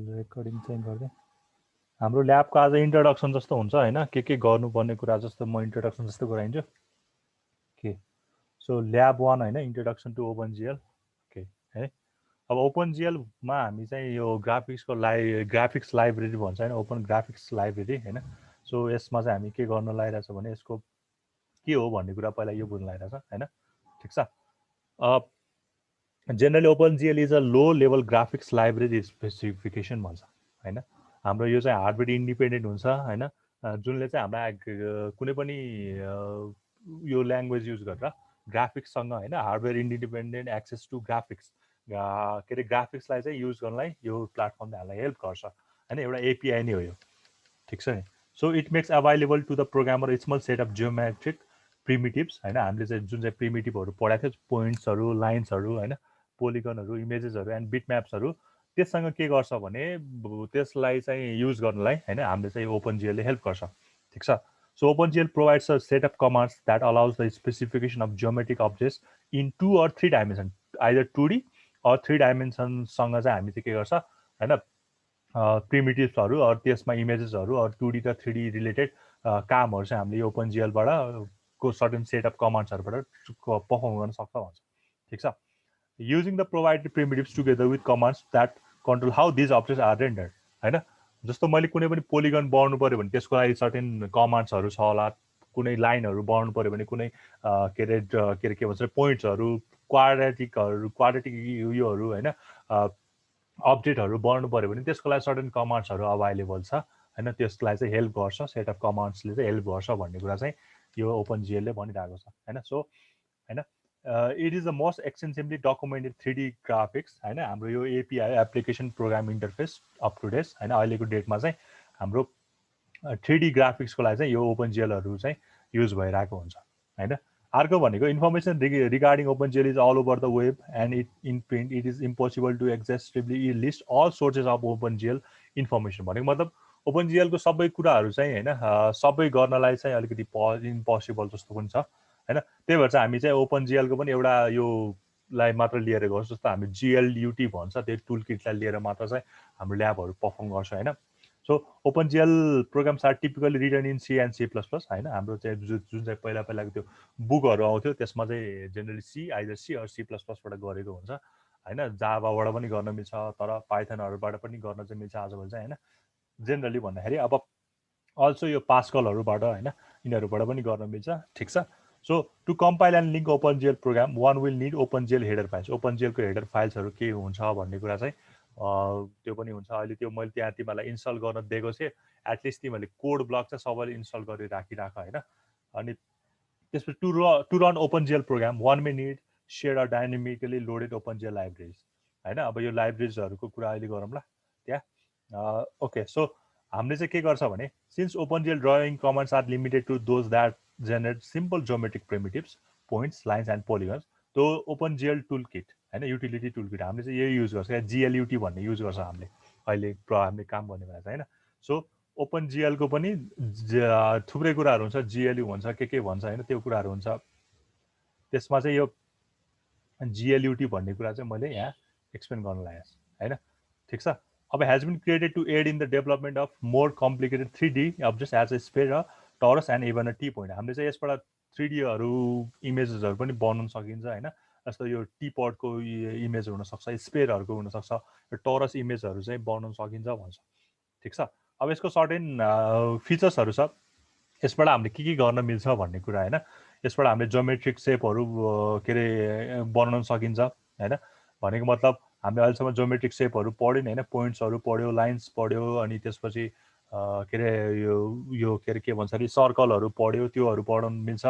Recording चाहिँ गर्दै हाम्रो ल्याबको आज इन्ट्रोडक्सन जस्तो हुन्छ हैन के गर्नुपर्ने कुरा जस्तो म इन्ट्रोडक्सन जस्तो गराइन्छु के सो ल्याब 1 हैन इन्ट्रोडक्सन टु ओपनजीएल ओके है अब ओपनजीएल मा हामी चाहिँ यो ग्राफिक्स लाइब्रेरी भन्छ हैन ओपन ग्राफिक्स लाइब्रेरी हैन सो यसमा चाहिँ हामी के गर्न लागिरहेछ भने यसको के हो भन्ने कुरा पहिला यो बुझ्न लागिरहेछ हैन ठीक छ generally OpenGL is a low level graphics library specification भन्छ हैन हाम्रो यो चाहिँ हार्डवेयर इन्डिपेन्डेन्ट हुन्छ हैन जुनले चाहिँ हाम्रो कुनै पनि यो ल्याङ्ग्वेज युज गरेर ग्राफिक्ससँग हैन hardware independent access to graphics के अरे ग्राफिक्सलाई चाहिँ युज गर्नलाई यो प्लेटफर्मले हामीलाई हेल्प गर्छ हैन एउटा एपिआई नै हो यो ठिक छ नि so it makes available to the programmer small set of geometric primitives हैन हामीले चाहिँ जुन चाहिँ प्रिमिटिभहरू पढाएको थियो पोइन्ट्सहरू लाइन्सहरू हैन पोलिगनहरू इमेजेसहरू एन्ड बिट म्याप्सहरू त्यससँग के गर्छ भने त्यसलाई चाहिँ युज गर्नलाई हैन हामीले चाहिँ ओपनजीएलले हेल्प गर्छ ठिक छ so OpenGL provides a set of commands that allows the specification of geometric objects in 2 or 3 dimension either 2D or 3 डाइमेन्सनसँग चाहिँ हामी चाहिँ के गर्छ हैन प्रिमिटिभ्सहरू अरू त्यसमा इमेजेसहरू अरू 2D र 3D रिलेटेड कामहरू चाहिँ हामीले ओपनजीएलबाट को सर्टेन सेट अफ कमान्ड्सहरूबाट पर्फर्म गर्न सक्छ भन्छ ठिक छ using the provided primitives together with commands that control how these objects are rendered हैन जस्तो मैले कुनै पनि पोलिगन बनाउनु पर्यो भने त्यसको लागि सर्टेन कमान्ड्सहरू छ होला कुनै लाइनहरू बनाउनु पर्यो भने कुनै के भन्छ पोइन्ट्सहरू क्वाड्रेटिक योहरू हैन अपडेटहरू बनाउनु पर्यो भने त्यसको लागि सर्टेन कमान्ड्सहरू अभाइलेबल छ हैन त्यसलाई चाहिँ हेल्प गर्छ सेट अफ कमान्ड्सले चाहिँ हेल्प गर्छ भन्ने कुरा चाहिँ यो ओपनजीएलले भनिरहेको छ हैन सो हैन it is the most extensively documented 3D graphics हैन हाम्रो यो API application program interface up to date हैन अहिलेको डेटमा चाहिँ हाम्रो 3D ग्राफिक्सको लागि चाहिँ यो ओपनजीएलहरू चाहिँ युज भइरहेको हुन्छ हैन अर्को भनेको information regarding OpenGL is all over the web and it in print it is impossible to exhaustively list all sources of OpenGL information भनेको मतलब ओपनजीएलको सबै कुराहरू चाहिँ हैन सबै गर्नलाई चाहिँ अलिकति इम्पोसिबल जस्तो पनि छ हैन त्यही भएर चाहिँ हामी चाहिँ ओपनजीएलको पनि एउटा योलाई मात्र लिएर गर्छ जस्तो हामी जिएलयुटी भन्छ त्यो टुल किटलाई लिएर मात्र चाहिँ हाम्रो ल्याबहरू पर्फर्म गर्छ हैन so OpenGL programs are typically written in C and C plus plus हैन हाम्रो चाहिँ जुन चाहिँ पहिलाको त्यो बुकहरू आउँथ्यो त्यसमा चाहिँ generally C either C or C plus प्लसबाट गरेको हुन्छ हैन जाभाबाट पनि गर्न मिल्छ तर पाइथनहरूबाट पनि गर्न चाहिँ मिल्छ आजभोलि चाहिँ हैन जेनरली भन्दाखेरि अब अल्सो यो पास्कलहरूबाट हैन यिनीहरूबाट पनि गर्न मिल्छ ठिक छ So to compile and link OpenGL program, one will need OpenGL header files. OpenGL को header files के हुन्छ भन्ने कुरा चाहिँ त्यो पनि हुन्छ अहिले त्यो मैले त्यहाँ तिमीलाई इन्स्टल गर्न दिएको थिएँ एटलिस्ट तिमीले कोड ब्लक चाहिँ सबैले इन्स्टल गरी राखिराख हैन अनि त्यसपछि to run OpenGL program one may need shared or dynamically loaded OpenGL libraries हैन अब यो लाइब्रेरीजहरुको कुरा अहिले गरौँला त्यहाँ ओके सो हामीले चाहिँ के गर्छ भने since OpenGL drawing commands are limited to those that generate simple geometric primitives, points, lines and polygons. तो OpenGL toolkit हैन युटिलिटी टुलकिट हामीले चाहिँ यही युज गर्छ GLUT भन्ने युज गर्छ हामीले अहिले हामीले काम गर्ने बेला चाहिँ हैन सो OpenGL को पनि थुप्रै कुराहरू हुन्छ GLU भन्छ के भन्छ हैन त्यो कुराहरू हुन्छ त्यसमा चाहिँ यो GLUT भन्ने कुरा चाहिँ मैले यहाँ एक्सप्लेन गर्न लागेको हैन ठीक छ अब has been created to aid in the development of more complicated 3D objects as a sphere Taurus and even a T point हामीले चाहिँ यसबाट 3Dहरू इमेजेसहरू पनि बनाउन सकिन्छ हैन जस्तो यो टी पटको इमेज हुनसक्छ स्पेयरहरूको हुनसक्छ यो टरस इमेजहरू चाहिँ बनाउन सकिन्छ भन्छ ठिक छ अब यसको सर्टेन फिचर्सहरू छ यसबाट हामीले के गर्न मिल्छ भन्ने कुरा हैन यसबाट हामीले जियोमेट्रिक सेपहरू के अरे बनाउन सकिन्छ हैन भनेको मतलब हामीले अहिलेसम्म जियोमेट्रिक सेपहरू पढ्यौँ हैन पोइन्ट्सहरू पढ्यो लाइन्स पढ्यो अनि त्यसपछि के अरे यो के अरे के भन्छ अरे सर्कलहरू पढ्यो त्योहरू पढाउन मिल्छ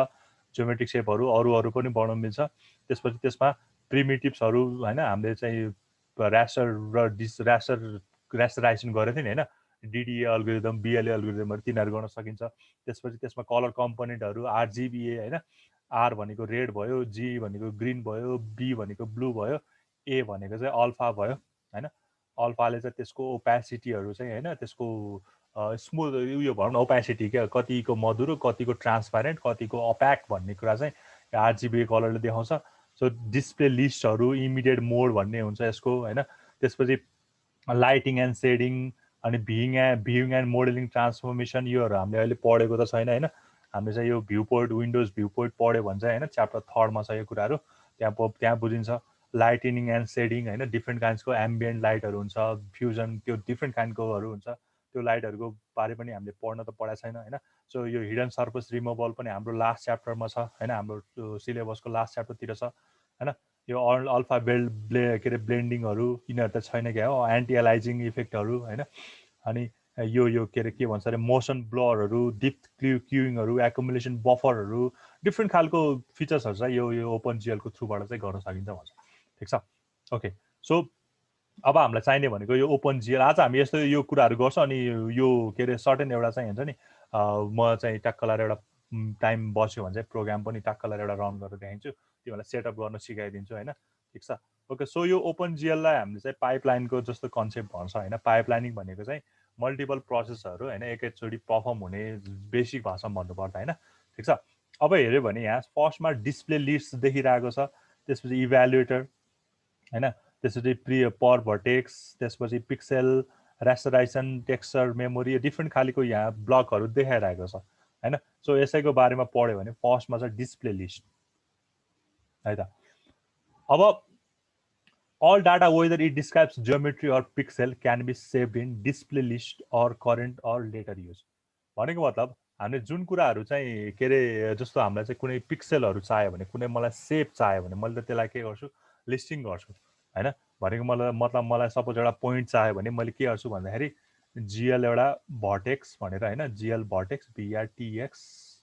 जियोमेट्रिक सेपहरू अरू पनि पढाउन मिल्छ त्यसपछि त्यसमा प्रिमिटिभ्सहरू हैन हामीले चाहिँ र्यास्टर र र्यास्टराइजेसन गरेको थियो नि हैन डिडिए अल्गोरिदम बिएलए अल्गोरिदमहरू तिनीहरू गर्न सकिन्छ त्यसपछि त्यसमा कलर कम्पोनेन्टहरू आरजिबिए हैन आर भनेको रेड भयो जी भनेको ग्रीन भयो बी भनेको ब्लू भयो ए भनेको चाहिँ अल्फा भयो हैन अल्फाले चाहिँ त्यसको ओपेसिटीहरू चाहिँ हैन त्यसको स्मुथ उयो भनौँ न ओपेसिटी क्या कतिको मधुरो कतिको ट्रान्सप्यारेन्ट कतिको अप्याक भन्ने कुरा चाहिँ आरजिबी कलरले देखाउँछ सो डिस्प्ले लिस्टहरू इमिडिएट मोड भन्ने हुन्छ यसको हैन त्यसपछि लाइटिङ एन्ड सेडिङ अनि भ्युइङ एन्ड मोडेलिङ ट्रान्सफर्मेसन योहरू हामीले अहिले पढेको त छैन होइन हामीले चाहिँ यो view port windows view port पढ्यो भने चाहिँ होइन च्याप्टर 3मा छ यो कुराहरू त्यहाँ बुझिन्छ लाइटिनिङ एन्ड सेडिङ होइन डिफ्रेन्ट काइन्ड्सको एम्बियन्ट लाइटहरू हुन्छ फ्युजन त्यो डिफ्रेन्ट काइन्डकोहरू हुन्छ त्यो लाइटहरूको बारे पनि हामीले पढ्न त पढाएको छैन होइन सो यो हिडन सर्फेस रिमुभल पनि हाम्रो लास्ट च्याप्टरमा छ होइन हाम्रो सिलेबसको लास्ट च्याप्टरतिर छ होइन यो अल्फा के अरे ब्लेन्डिङहरू यिनीहरू त छैन क्या हो एन्टी एलाइजिङ इफेक्टहरू होइन अनि यो के अरे के भन्छ अरे मोसन ब्लरहरू डिप क्युइङहरू एकुमुलेसन बफरहरू डिफ्रेन्ट खालको फिचर्सहरू चाहिँ यो ओपन जिएलको थ्रुबाट चाहिँ गर्न सकिन्छ भन्छ ठिक छ ओके सो अब हामीलाई चाहिने भनेको यो ओपन जिएल आज हामी यस्तो यो कुराहरू गर्छौँ अनि यो के अरे सर्टेन एउटा चाहिँ हुन्छ नि म चाहिँ टक्क लगाएर एउटा टाइम बस्यो भने चाहिँ प्रोग्राम पनि टक्क लगाएर एउटा रन गरेर देखाइदिन्छु तिमीलाई सेटअप गर्न सिकाइदिन्छु होइन ठिक छ ओके सो यो ओपन जिएललाई हामीले चाहिँ पाइपलाइनको जस्तो कन्सेप्ट भन्छ होइन पाइपलाइनिङ भनेको चाहिँ मल्टिपल प्रोसेसहरू होइन एकैचोटि पर्फर्म हुने बेसिक भाषामा भन्नुपर्दा होइन ठिक छ अब हेऱ्यो भने यहाँ फर्स्टमा डिस्प्ले लिस्ट देखिरहेको छ त्यसपछि इभ्यालुएटर होइन त्यसपछि पर भर्टेक्स त्यसपछि पिक्सेल रेस्टराइजेसन टेक्सचर मेमोरी डिफ्रेन्ट खालको यहाँ ब्लकहरू देखाइरहेको छ होइन सो यसैको बारेमा पढ्यो भने फर्स्टमा चाहिँ डिस्प्ले लिस्ट है त अब all data whether it describes geometry or pixel can be saved in display list or current or later use भनेको मतलब हामीले जुन कुराहरू चाहिँ के अरे जस्तो हामीलाई चाहिँ कुनै पिक्सेलहरू चाहियो भने कुनै मलाई सेप चाहियो भने मैले त त्यसलाई के गर्छु लिस्टिङ गर्छु होइन भनेको मतलब मलाई सपोज एउटा पोइन्ट चाहियो भने मैले के गर्छु भन्दाखेरि जिएल एउटा भर्टेक्स भनेर होइन GL vertex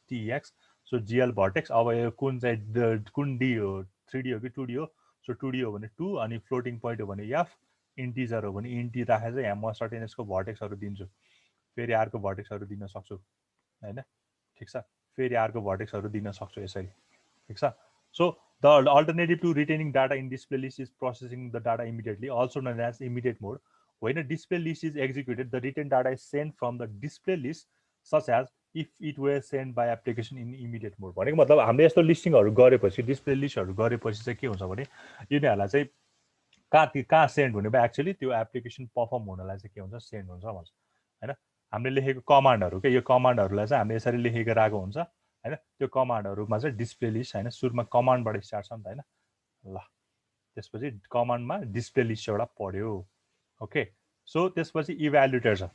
टिएक्स so GL vertex अब यो कुन चाहिँ कुन डी हो 3D हो कि 2D हो सो 2D हो भने 2 अनि फ्लोटिङ पोइन्ट हो भने एफ इन्टिजर हो भने इन्टी राखेर चाहिँ यहाँ म सर्टेन यसको भर्टेक्सहरू दिन्छु फेरि अर्को भर्टेक्सहरू दिन सक्छु होइन ठिक छ फेरि अर्को भर्टेक्सहरू दिन सक्छु यसरी ठिक छ so the alternative to retaining data in display list is processing the data immediately also known as immediate mode when a display list is executed, the written data is sent from the display list such as if it were sent by application in immediate mode. भनेको मतलब हामीले यस्तो लिस्टिङहरू गरेपछि display लिस्टहरू गरेपछि चाहिँ के हुन्छ भने यिनीहरूलाई चाहिँ कहाँ सेन्ड हुने भयो एक्चुअली त्यो एप्लिकेसन पर्फर्म हुनलाई चाहिँ के हुन्छ सेन्ड हुन्छ भन्छ होइन हामीले लेखेको कमान्डहरू के यो कमान्डहरूलाई चाहिँ हामीले यसरी लेखेको राखेको हुन्छ होइन त्यो कमान्डहरूमा चाहिँ डिस्प्ले लिस्ट होइन सुरुमा कमान्डबाट स्टार्ट छ नि त होइन ल त्यसपछि कमान्डमा डिस्प्ले लिस्ट एउटा पढ्यो ओके सो त्यसपछि इभ्यालुएटर छ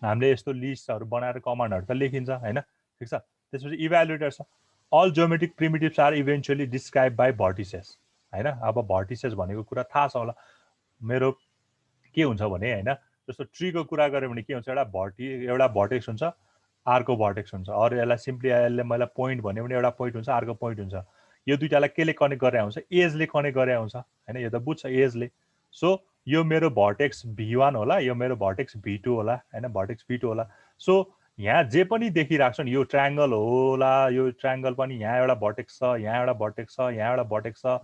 हामीले यस्तो लिस्टहरू बनाएर कमान्डहरू त लेखिन्छ होइन ठिक छ त्यसपछि इभ्यालुएटर छ all geometric primitives are eventually describe by vertices होइन अब भर्टिसेस भनेको कुरा थाहा छ होला मेरो के हुन्छ भने होइन जस्तो ट्रीको कुरा गऱ्यो भने के हुन्छ एउटा भर्टेक्स हुन्छ अर्को भर्टेक्स हुन्छ अरू यसलाई सिम्पली यसले मलाई पोइन्ट भन्यो भने एउटा पोइन्ट हुन्छ अर्को पोइन्ट हुन्छ यो दुइटालाई केले कनेक्ट गरे हुन्छ एजले कनेक्ट गरे हुन्छ होइन यो त बुझ्छ एजले सो यो मेरो भर्टेक्स V1 होला यो मेरो भर्टेक्स V2 होला होइन भर्टेक्स V2 होला सो यहाँ जे पनि देखिरहेको छ नि यो ट्रायङ्गल होला यो ट्रायङ्गल पनि यहाँ एउटा भर्टेक्स छ यहाँ एउटा भर्टेक्स छ यहाँ एउटा भर्टेक्स छ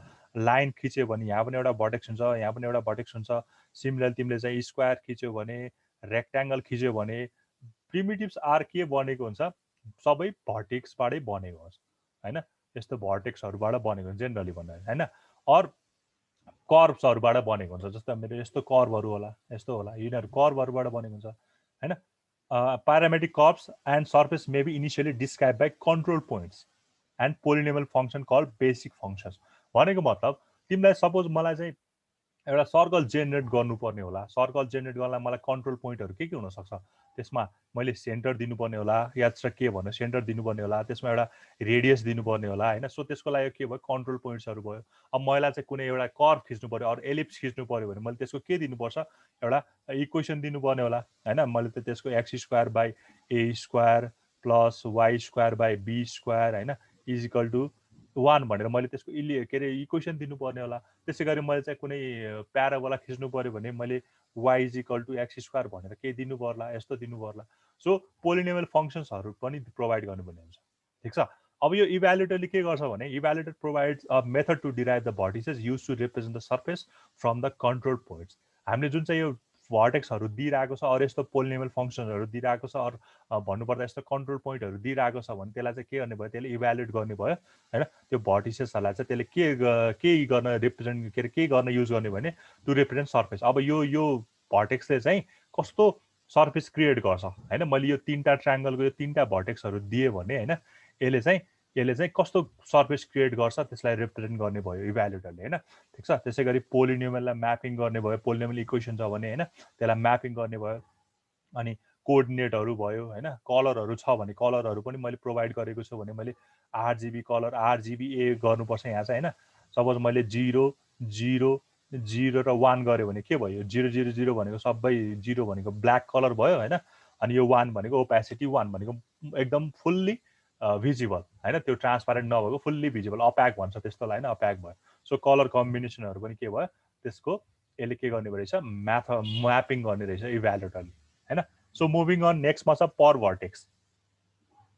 लाइन खिच्यो भने यहाँ पनि एउटा भर्टेक्स हुन्छ यहाँ पनि एउटा भर्टेक्स हुन्छ सिमिलर तिमीले चाहिँ स्क्वायर खिच्यो भने रेक्ट्याङ्गल खिच्यो भने प्रिमिटिभ्स आर के बनेको हुन्छ सबै भर्टेक्सबाटै बनेको हुन्छ होइन यस्तो भर्टेक्सहरूबाट बनेको हुन्छ जेनरली भन्दा होइन अर कर्भ्सहरूबाट बनेको हुन्छ जस्तो मेरो यस्तो कर्भहरू होला यस्तो होला यिनीहरू कर्भहरूबाट बनेको हुन्छ होइन parametric curves and surface may be initially describe by control points and polynomial function call basic functions भनेको मतलब तिमीलाई सपोज मलाई चाहिँ एउटा सर्कल जेनेरेट गर्नुपर्ने होला सर्कल जेनेरेट गर्नलाई मलाई कन्ट्रोल पोइन्टहरू के हुनसक्छ त्यसमा मैले सेन्टर दिनुपर्ने होला या के भन्नु सेन्टर दिनुपर्ने होला त्यसमा एउटा रेडियस दिनुपर्ने होला होइन सो त्यसको लागि के भयो कन्ट्रोल पोइन्ट्सहरू भयो अब मलाई चाहिँ कुनै एउटा कर्भ खिच्नु पऱ्यो अरू एलिप्स खिच्नु पऱ्यो भने मैले त्यसको के दिनुपर्छ एउटा इक्वेसन दिनुपर्ने होला होइन मैले त त्यसको x square by a square plus y square by b square होइन इजिकल टु 1 भनेर मैले त्यसको के अरे इक्वेसन दिनुपर्ने होला त्यसै गरी मैले चाहिँ कुनै प्याराबोला खिच्नु पऱ्यो भने मैले y equal to x square भनेर के दिनु पर्ला यस्तो दिनु पर्ला सो पोलिनोमियल फङ्सन्सहरू पनि प्रोभाइड गर्नुपर्ने हुन्छ ठिक छ अब यो इभ्यालुएटरले के गर्छ भने evaluator provides a method to derive the vertices use to represent the surface from the control points हामीले जुन चाहिँ यो भर्टेक्सहरू दिइरहेको छ अरू यस्तो पोलिनोमियल फङ्सन्सहरू दिइरहेको छ अरू भन्नुपर्दा यस्तो कन्ट्रोल पोइन्टहरू दिइरहेको छ भने त्यसलाई चाहिँ के गर्ने भयो त्यसले इभ्यालुएट गर्ने भयो होइन त्यो भर्टिसेसहरूलाई चाहिँ त्यसले के गर्न रिप्रेजेन्ट के गर्न युज गर्ने भने टु रिप्रेजेन्ट सर्फेस अब यो भर्टेक्सले चाहिँ कस्तो सर्फेस क्रिएट गर्छ हैन। मैले यो तीनटा ट्रायंगलको यो तीनटा भर्टेक्सहरु दिए भने हैन, यसले चाहिँ कस्तो सर्फेस क्रिएट गर्छ त्यसलाई रिप्रेजेन्ट गर्ने भयो इभ्यालुएटरले हैन। ठीक छ। त्यसैगरी पोलिनोमियललाई म्यापिङ गर्ने भयो, पोलिनोमियल इक्वेसन छ भने हैन त्यसलाई म्यापिङ गर्ने भयो। अनि कोअर्डिनेटहरु भयो हैन, कलरहरु छ भने कलरहरु पनि मैले प्रोभाइड गरेको छु भने मैले आरजीबी कलर आरजीबी गर्नुपर्छ यहाँ चाहिँ हैन। सपोज मैले 0 0 0 र 1 गरे भने के भयो? 0 0 0 भनेको सबै 0 भनेको ब्ल्याक कलर भयो हैन। अनि यो 1 भनेको ओपेसिटी 1 भनेको एकदम फुल्ली भिजिबल हैन, त्यो ट्रान्सप्यारेन्ट नभएको फुल्ली भिजिबल अप्याक भन्छ त्यसलाई हैन, अप्याक भयो। सो कलर कम्बिनेसनहरु पनि के भयो? त्यसको यसले के गर्ने रहेछ? म्यापिङ गर्ने रहेछ इभ्यालुएटरले हैन। सो मुभिङ अन नेक्स्टमा छ पर भर्टेक्स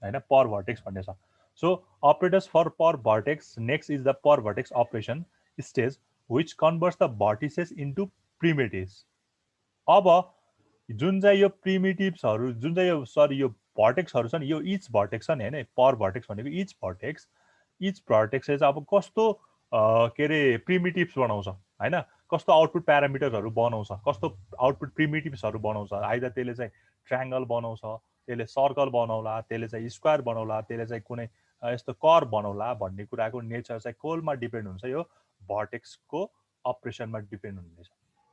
हैन, पर भर्टेक्स भन्ने छ। So operators for per vertex, next is the per vertex operation stage which converts the vertices into primitives। अब जुन चाहिँ यो प्रिमिटिभ्सहरु जुन चाहिँ यो यो भर्टेक्सहरु छ नि, यो इच भर्टेक्स छ नि हैन, पर भर्टेक्स भनेको इच भर्टेक्सले चाहिँ अब कस्तो के रे प्रिमिटिभ्स बनाउँछ हैन, कस्तो आउटपुट प्यारामिटरहरु बनाउँछ, कस्तो आउटपुट प्रिमिटिभ्सहरु बनाउँछ। आइदर त्यसले चाहिँ ट्रायंगल बनाउँछ, त्यसले सर्कल बनाउला, त्यसले चाहिँ स्क्वायर बनाउला, त्यसले चाहिँ कुनै यस्तो कर्व बनाउला भन्ने कुराको नेचर चाहिँ कोलमा डिपेन्ड हुन्छ, यो भर्टेक्सको अपरेसनमा डिपेन्ड हुनेछ।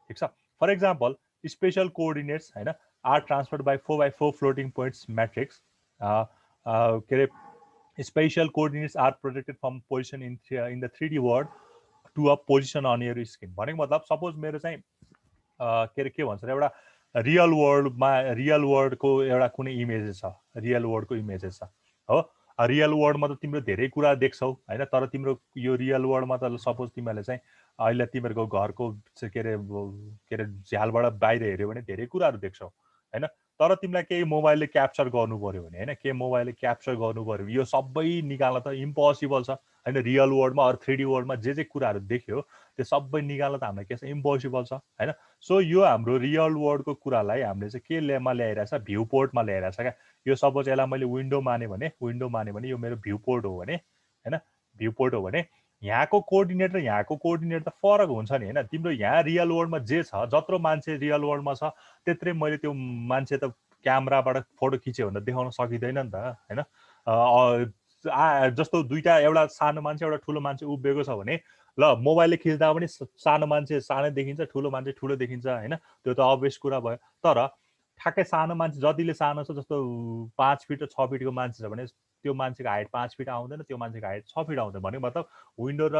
ठीक छ। फर एक्जाम्पल स्पेशल कोअर्डिनेट्स हैन are transformed by 4x4 floating points matrix. के रे spatial coordinates are projected from position in the 3D world to a position on your screen. भनेको मतलब सपोज मेरो चाहिँ के भन्छ र एउटा रियल वर्ल्डको एउटा कुनै इमेजेस छ, रियल वर्ल्डको इमेजेस छ हो। रियल वर्ल्डमा त तिम्रो धेरै कुरा देख्छौ हैन, तर तिम्रो यो रियल वर्ल्डमा त सपोज तिमीहरूले चाहिँ अहिले तिमीहरूको घरको के रे झ्यालबाट बाहिर हेऱ्यो भने धेरै कुराहरू देख्छौ हैन। तर तिमीलाई केही मोबाइलले क्याप्चर गर्नु पर्यो भने हैन, के मोबाइलले क्याप्चर गर्नु पर्यो यो सबै निकाल्न त इम्पोसिबल छ हैन। रियल वर्ल्डमा अर 3D वर्ल्डमा जे कुराहरू देख्यो त्यो सबै निकाल्न त हामीलाई के छ, इम्पोसिबल छ हैन। सो यो हाम्रो रियल वर्ल्डको कुरालाई हामीले चाहिँ के लेमा ल्याइरहेछ, भ्यू पोर्टमा ल्याइरहेछ क्या। यो सपोज यसलाई मैले विन्डो माने भने यो मेरो भ्यू पोर्ट हो भने हैन, भ्यू पोर्ट हो भने यहाँको कोअर्डिनेट र यहाँको कोअर्डिनेट त फरक हुन्छ नि हैन। तिम्रो यहाँ रियल वर्ल्डमा जे छ, जत्रो मान्छे रियल वर्ल्डमा छ त्यत्रै मैले त्यो मान्छे त क्यामेराबाट फोटो खिच्यो भने देखाउन सकिँदैन नि त हैन। जस्तो दुईटा, एउटा सानो मान्छे एउटा ठुलो मान्छे उभिएको छ भने ल मोबाइलले खिच्दा पनि सानो मान्छे सानै देखिन्छ, ठुलो मान्छे ठुलो देखिन्छ हैन, त्यो त अभियस कुरा भयो। तर ठ्याक्कै सानो मान्छे जतिले सानो छ, जस्तो 5 फिट र 6 फिटको मान्छे छ भने त्यो मान्छेको हाइट 5 फिट आउँदैन, त्यो मान्छेको हाइट 6 फिट आउँदैन। भनेको मतलब विन्डो र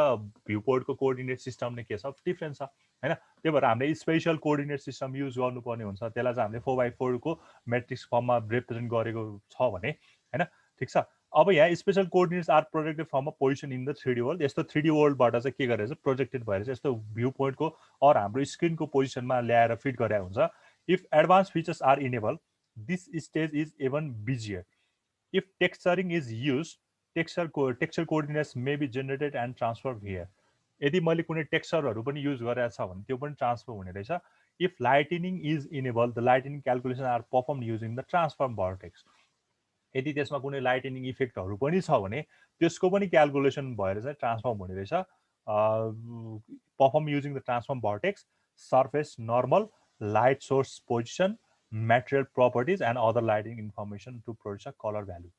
भ्यू पोर्टको कोअर्डिनेट सिस्टमले के छ, डिफ्रेन्स छ हैन। त्यही भएर हामीले स्पेशल कोअर्डिनेट सिस्टम युज गर्नुपर्ने हुन्छ। त्यसलाई चाहिँ हामीले 4x4 को म्याट्रिक्स फर्ममा रिप्रेजेन्ट गरेको छ भने हैन। ठिक छ। अब यहाँ spatial coordinates are projected from a position in the 3D world. यस्तो 3D वर्ल्डबाट चाहिँ के गरेर प्रोजेक्टेड भएर यस्तो भ्यू पोइन्टको और हाम्रो स्क्रिनको पोजिसनमा ल्याएर फिट गरेर हुन्छ। If advance features are enable, this stage is even busier. If texturing is use, texture coordinates may be generated and transfer here. यदि मैले कुनै टेक्स्चरहरू पनि युज गरेको छ भने त्यो पनि ट्रान्सफर हुने रहेछ। If lightning is enable, the lightning calculation are perform using the transform vertex. यदि त्यसमा कुनै लाइटनिङ इफेक्टहरू पनि छ भने त्यसको पनि क्यालकुलेसन भएर चाहिँ ट्रान्सफर्म हुने रहेछ। Perform using the transform vertex, surface normal, light source position, material properties and other lighting information to produce a colour value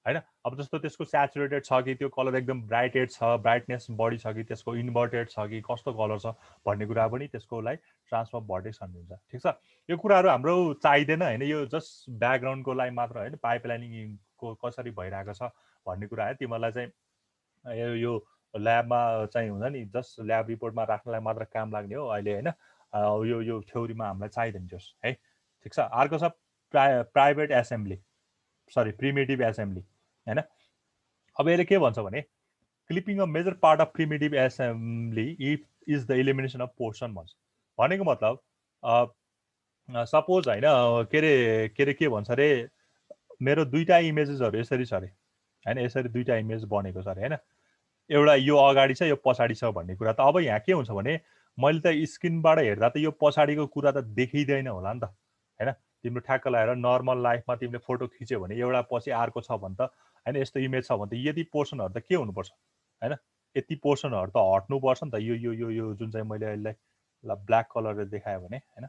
हैन। अब जस्तो त्यसको स्याचुरेटेड छ कि त्यो कलर एकदम ब्राइटेड छ, ब्राइटनेस बढी छ कि त्यसको इन्भर्टेड छ कि कस्तो कलर छ भन्ने कुरा पनि त्यसकोलाई ट्रान्सफर्म भर्टेक्स भनिन्छ। ठिक छ। यो कुराहरू हाम्रो चाहिँदैन हैन, यो जस्ट ब्याकग्राउन्डको लागि मात्र हैन, पाइपलाइनिङको कसरी भइरहेको छ भन्ने कुरा है। तिमीहरूलाई चाहिँ यो ल्याबमा चाहिँ हुन्छ नि, जस्ट ल्याब रिपोर्टमा राख्नलाई मात्र काम लाग्ने हो अहिले हैन। यो थ्योरीमा हामीलाई चाहिँदैन जस है। ठिक छ। अर्को छ private assembly, sorry primitive assembly हैन। अब यसले के भन्छ भने clipping a major part of primitive assembly if is the elimination of portion भन्छ। भनेको मतलब सपोज होइन के भन्छ अरे, मेरो दुईटा इमेजेसहरू यसरी छ अरे होइन, यसरी दुईटा इमेज बनेको छ अरे होइन। एउटा यो अगाडि छ यो पछाडि छ भन्ने कुरा त अब यहाँ के हुन्छ भने मैले त स्क्रिनबाट हेर्दा त यो पछाडिको कुरा त देखिँदैन होला नि त होइन। तिम्रो ठ्याक्क लगाएर नर्मल लाइफमा तिमीले फोटो खिच्यो भने एउटा पछि अर्को छ भने त होइन, यस्तो इमेज छ भने त यति पोर्सनहरू त के हुनुपर्छ होइन, यति पोर्सनहरू त हट्नुपर्छ नि त। यो जुन चाहिँ मैले यसलाई ब्ल्याक कलरले देखाएँ भने होइन,